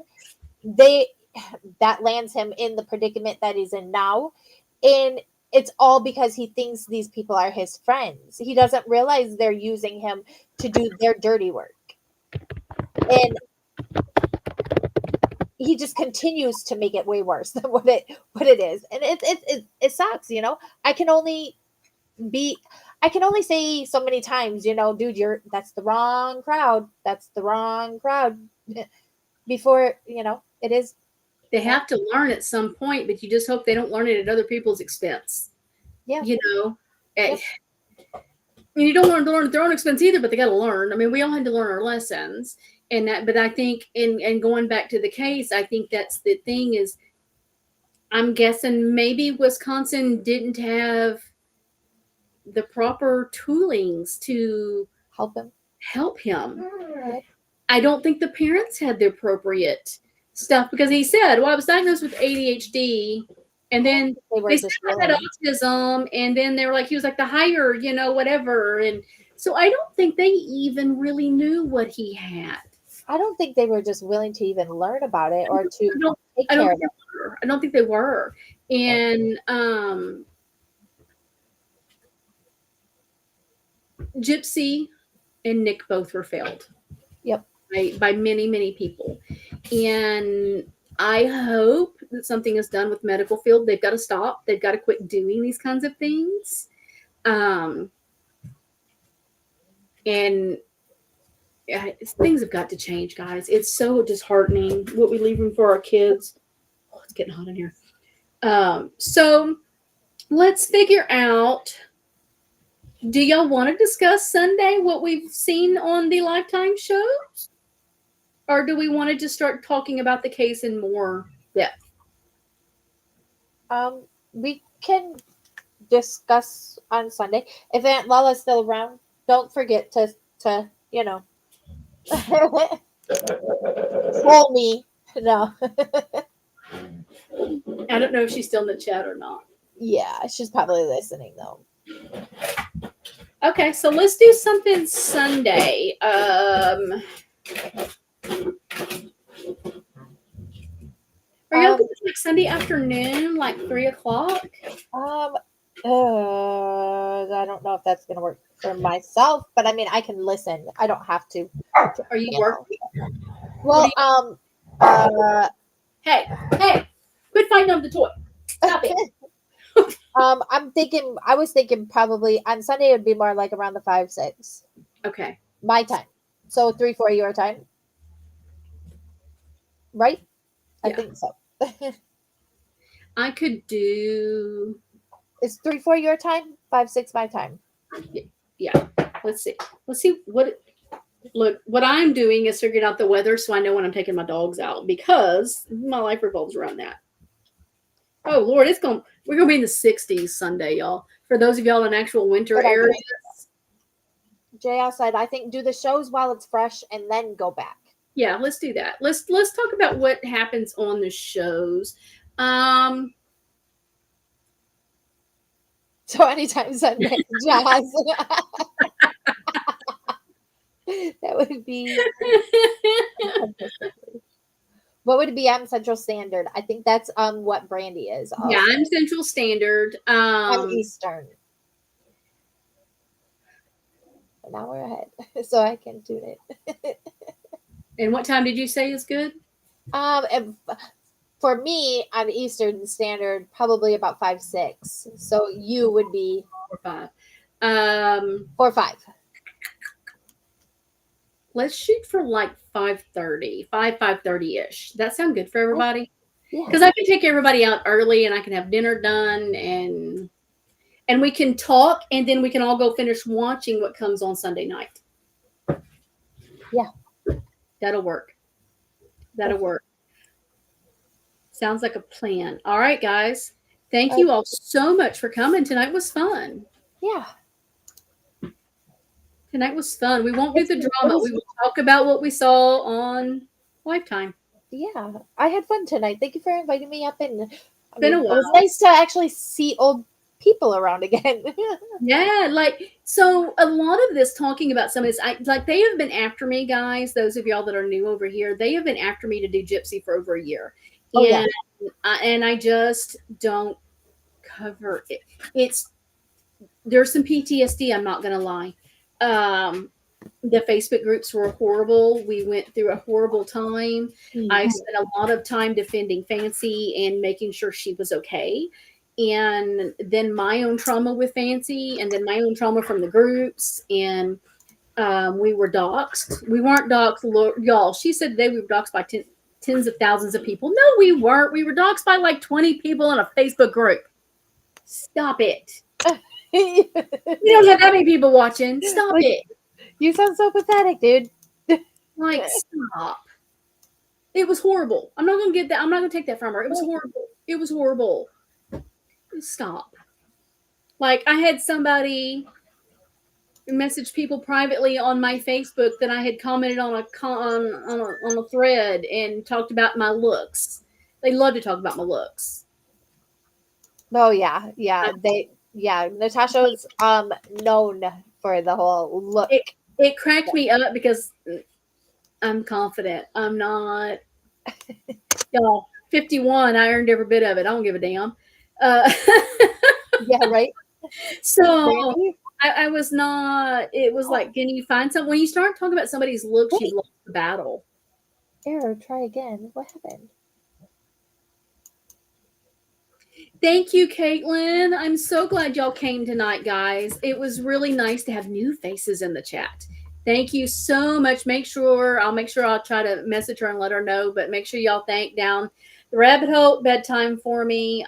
That lands him in the predicament that he's in now, and it's all because he thinks these people are his friends. He doesn't realize they're using him to do their dirty work, and he just continues to make it way worse than what it is. And it sucks. I can only say so many times, dude, that's the wrong crowd, before it is They have to learn at some point, but you just hope they don't learn it at other people's expense. Yeah. You know, Yep. you don't want to learn at their own expense either, but they got to learn. I mean, we all had to learn our lessons, and that. But I think, and going back to the case, I think that's the thing is, I'm guessing maybe Wisconsin didn't have the proper toolings to Help him. Yep. I don't think the parents had the appropriate stuff because he said, well, I was diagnosed with ADHD, and then they said I had autism, and then they were like, he was like the higher, whatever. And so I don't think they even really knew what he had. I don't think they were just willing to even learn about it or to take care of it. I don't think they were. And Gypsy and Nick both were failed. Yep. By many, many people. And I hope that something is done with medical field. They've got to stop. They've got to quit doing these kinds of things. And things have got to change, guys. It's so disheartening what we leave them for our kids. Oh, it's getting hot in here. So let's figure out, do y'all want to discuss Sunday what we've seen on the Lifetime shows? Or do we want to just start talking about the case in more depth? We can discuss on Sunday. If Aunt Lala's still around, don't forget to tell me. No. I don't know if she's still in the chat or not. Yeah, she's probably listening though. Okay, so let's do something Sunday. Are y'all going like Sunday afternoon, like 3:00? I don't know if that's gonna work for myself, but I mean, I can listen. I don't have to. Are you working? Well, Hey, quit fighting over the toy. Stop it. I was thinking probably on Sunday it would be more like around the 5, 6. Okay. My time. So 3, 4 your time. Right? Yeah. I think so. I could do. Is 3, 4 your time? 5, 6 my time. Yeah. Let's see what. Look, what I'm doing is figuring out the weather so I know when I'm taking my dogs out because my life revolves around that. Oh Lord, we're gonna be in the 60s Sunday, y'all. For those of y'all in actual winter areas. JL said, I think do the shows while it's fresh and then go back. Yeah, let's do that. Let's talk about what happens on the shows. So anytime Sunday, Jazz. That would be. What would it be? I'm Central Standard. I think that's what Brandy is. Also. Yeah, I'm Central Standard. I'm Eastern. Now we're ahead, so I can tune it. And what time did you say is good? For me, I'm Eastern Standard, probably about 5, 6. So you would be 4, 5. 4, 5. Let's shoot for like 5:30, 5:30-ish. That sound good for everybody? Yeah. Because I can take everybody out early and I can have dinner done and we can talk and then we can all go finish watching what comes on Sunday night. Yeah. That'll work. Sounds like a plan. All right, guys. Thank you all so much for coming. Tonight was fun. Yeah. Tonight was fun. We won't do the drama. We will talk about what we saw on Lifetime. Yeah. I had fun tonight. Thank you for inviting me up. And been a while. It was nice to actually see old people around again. Yeah. So a lot of this talking about some of this, they have been after me, guys. Those of y'all that are new over here, they have been after me to do Gypsy for over a year. And I just don't cover it. There's some PTSD. I'm not going to lie. The Facebook groups were horrible. We went through a horrible time. Mm-hmm. I spent a lot of time defending Fancy and making sure she was okay. And then my own trauma with Fancy, and then my own trauma from the groups. And we were doxxed. We weren't doxxed, y'all. She said today we were doxxed by tens of thousands of people. No, we weren't. We were doxxed by like 20 people in a Facebook group. Stop it. We don't have that many people watching. Stop it. You sound so pathetic, dude. Like, stop. It was horrible. I'm not going to get that. I'm not going to take that from her. It was horrible. It was horrible. Stop. Like, I had somebody message people privately on my Facebook that I had commented on a thread and talked about my looks. They love to talk about my looks. Oh yeah. Natasha's known for the whole look. It cracked me up because I'm confident. I'm not. Y'all, 51. I earned every bit of it. I don't give a damn. Yeah, right. So I was not. It was like, can you find something? When you start talking about somebody's looks, you've lost the battle. Error. Try again. What happened? Thank you, Caitlin. I'm so glad y'all came tonight, guys. It was really nice to have new faces in the chat. Thank you so much. I'll make sure I'll try to message her and let her know, but make sure y'all thank down the rabbit hole bedtime for me.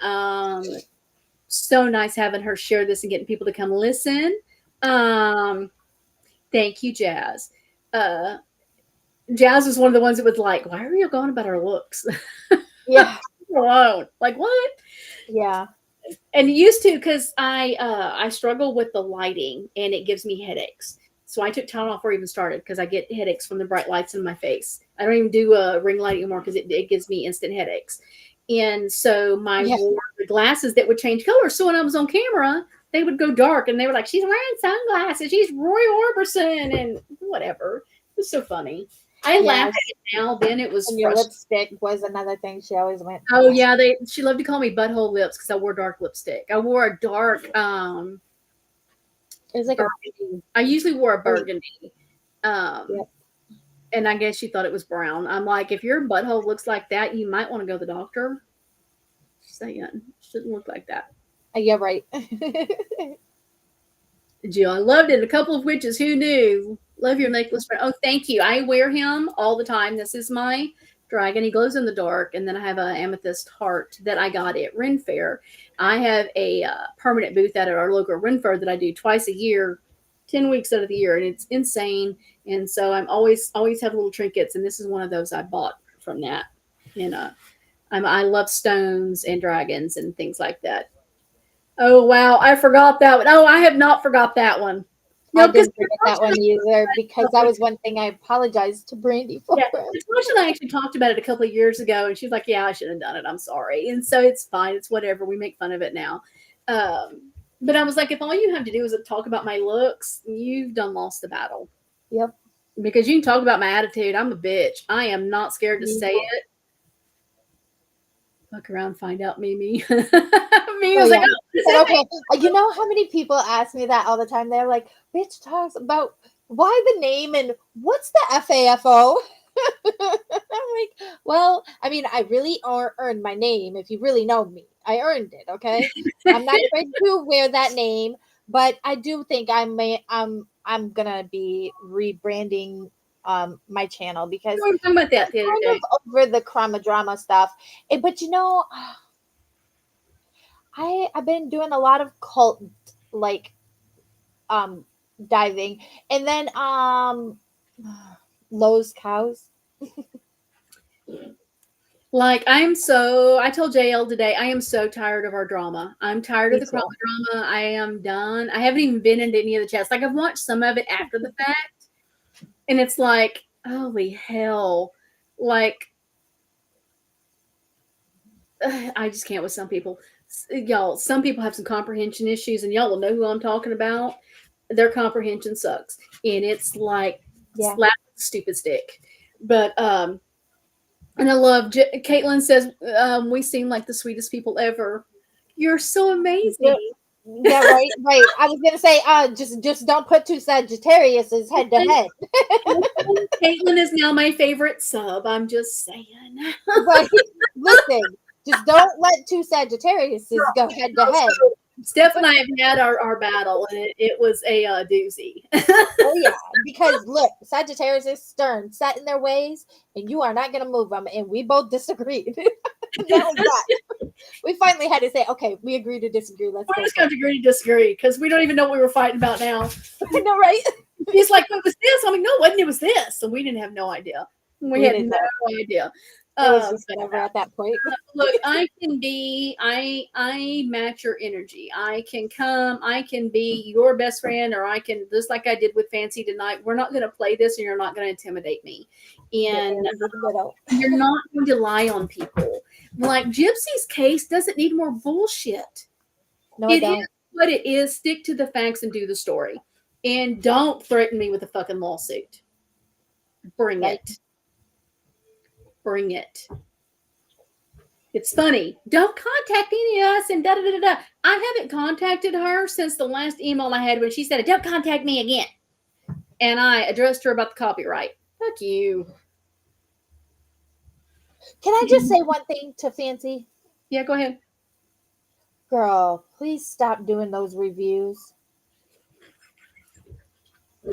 So nice having her share this and getting people to come listen. Thank you, Jazz. Jazz was one of the ones that was like, why are you going about our looks? Yeah. Alone. Like, what? Yeah. And used to, because I struggle with the lighting and it gives me headaches. So I took Tylenol before I even started because I get headaches from the bright lights in my face. I don't even do ring light anymore because it gives me instant headaches. And so wore the glasses that would change colors. So when I was on camera, they would go dark and they were like, she's wearing sunglasses. She's Roy Orbison and whatever. It was so funny. I laugh at it now. Then it was and your lipstick was another thing she always went. Oh yeah, she loved to call me butthole lips because I wore dark lipstick. I wore a dark it was like I usually wore a burgundy. And I guess she thought it was brown. I'm like, if your butthole looks like that, you might want to go to the doctor. Just saying, it shouldn't look like that. Yeah, right. Jill, I loved it. A couple of witches. Who knew? Love your necklace friend. Oh, thank you. I wear him all the time. This is my dragon. He glows in the dark. And then I have an amethyst heart that I got at Ren Fair. I have a permanent booth at our local Ren Fair that I do twice a year, 10 weeks out of the year. And it's insane. And so I'm always have little trinkets. And this is one of those I bought from that. And I love stones and dragons and things like that. Oh, wow. I forgot that one. Oh, I have not forgot that one. No, I didn't forget that one either because that was one thing I apologized to Brandy for. Yeah, Natasha and I actually talked about it a couple of years ago, and she's like, yeah, I should have done it. I'm sorry. And so it's fine. It's whatever. We make fun of it now. But I was like, if all you have to do is talk about my looks, you've done lost the battle. Yep. Because you can talk about my attitude. I'm a bitch. I am not scared to say it. Look around, find out, Mimi. Mimi was like, oh, okay. You know how many people ask me that all the time? They're like, bitch talks about why the name and what's the FAFO? I'm like, well, I mean, I really earned my name. If you really know me, I earned it. Okay. I'm not afraid to wear that name, but I do think I'm going to be rebranding my channel because we were talking about that the other day. Over the crama drama stuff. But you know, I've been doing a lot of cult like diving, and then Lowe's cows. Like I told JL today, I am so tired of our drama. I'm tired of the crama drama. I am done. I haven't even been into any of the chats. Like I've watched some of it after the fact, and it's like, holy hell. Like I just can't with some people. Y'all, some people have some comprehension issues, and y'all will know who I'm talking about. Their comprehension sucks. And it's like slap the stupid stick. But and I love Caitlin says, we seem like the sweetest people ever. You're so amazing. Yeah, right. I was gonna say, just don't put two Sagittariuses head to head. Caitlin is now my favorite sub. I'm just saying. But listen, just don't let two Sagittariuses go head to head. Steph and I have had our battle, and it was a doozy. Oh yeah, because look, Sagittarius is stern, set in their ways, and you are not going to move them. And we both disagreed. We finally had to say, okay, we agree to disagree. We're just going to agree to disagree because we don't even know what we were fighting about now. I know, right? He's like, "What was this?" I'm like, "No, it wasn't. It was this." So we didn't have no idea. We had no idea. It was just whatever at that point. Look, I can be, I match your energy. I can come, I can be your best friend, or I can, just like I did with Fancy tonight, we're not going to play this and you're not going to intimidate me. And you're not going to lie on people. Like Gypsy's case doesn't need more bullshit. No, it don't. Is what it is. Stick to the facts and do the story. And don't threaten me with a fucking lawsuit. Bring it. Bring it. It's funny. Don't contact any of us and da da da da. I haven't contacted her since the last email I had when she said, "Don't contact me again." And I addressed her about the copyright. Fuck you. Can I just say one thing to Fancy? Yeah, go ahead. Girl, please stop doing those reviews.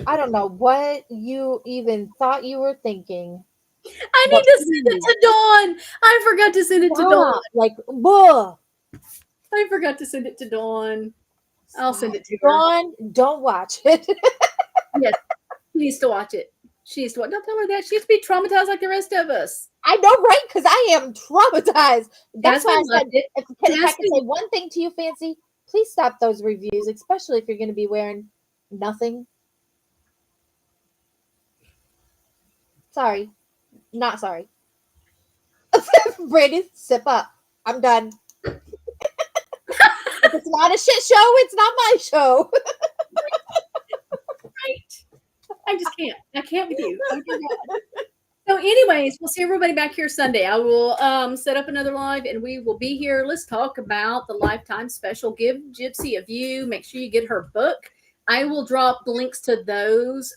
I don't know what you even thought you were thinking. I need to send it to Dawn. I forgot to send it to Dawn. Like, buh. I forgot to send it to Dawn. I'll send it to Dawn. Don't watch it. Yes, she needs to watch it. She needs to watch. Don't tell her that. She has to be traumatized like the rest of us. I know, right? Because I am traumatized. That's why I said, if I can say one thing to you, Fancy, please stop those reviews, especially if you're going to be wearing nothing. Sorry. Not sorry. Brady, sip up. I'm done. If it's not a shit show, it's not my show. Right. I just can't. I can't with you. So anyways, we'll see everybody back here Sunday. I will set up another live and we will be here. Let's talk about the Lifetime special. Give Gypsy a view. Make sure you get her book. I will drop the links to those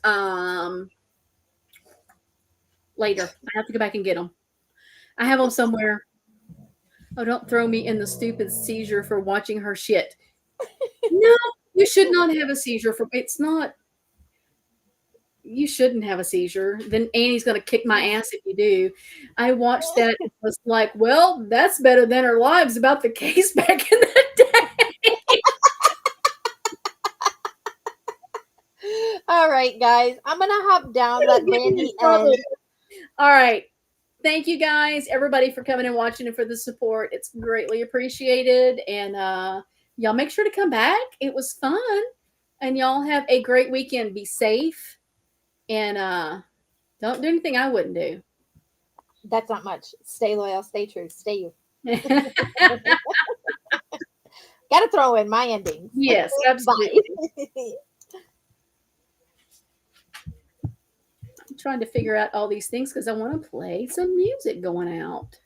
later. I have to go back and get them. I have them somewhere. Oh, don't throw me in the stupid seizure for watching her shit. No, you should not have a seizure for it's not. You shouldn't have a seizure. Then Annie's going to kick my ass if you do. I watched that. It was like, well, that's better than our lives about the case back in the day. All right, guys. I'm going to hop down. Let Randy end. All right. Thank you guys, everybody, for coming and watching and for the support. It's greatly appreciated. And y'all make sure to come back. It was fun. And y'all have a great weekend. Be safe. And don't do anything I wouldn't do. That's not much. Stay loyal, stay true, stay you. Gotta throw in my endings. Yes, absolutely. I'm trying to figure out all these things because I want to play some music going out.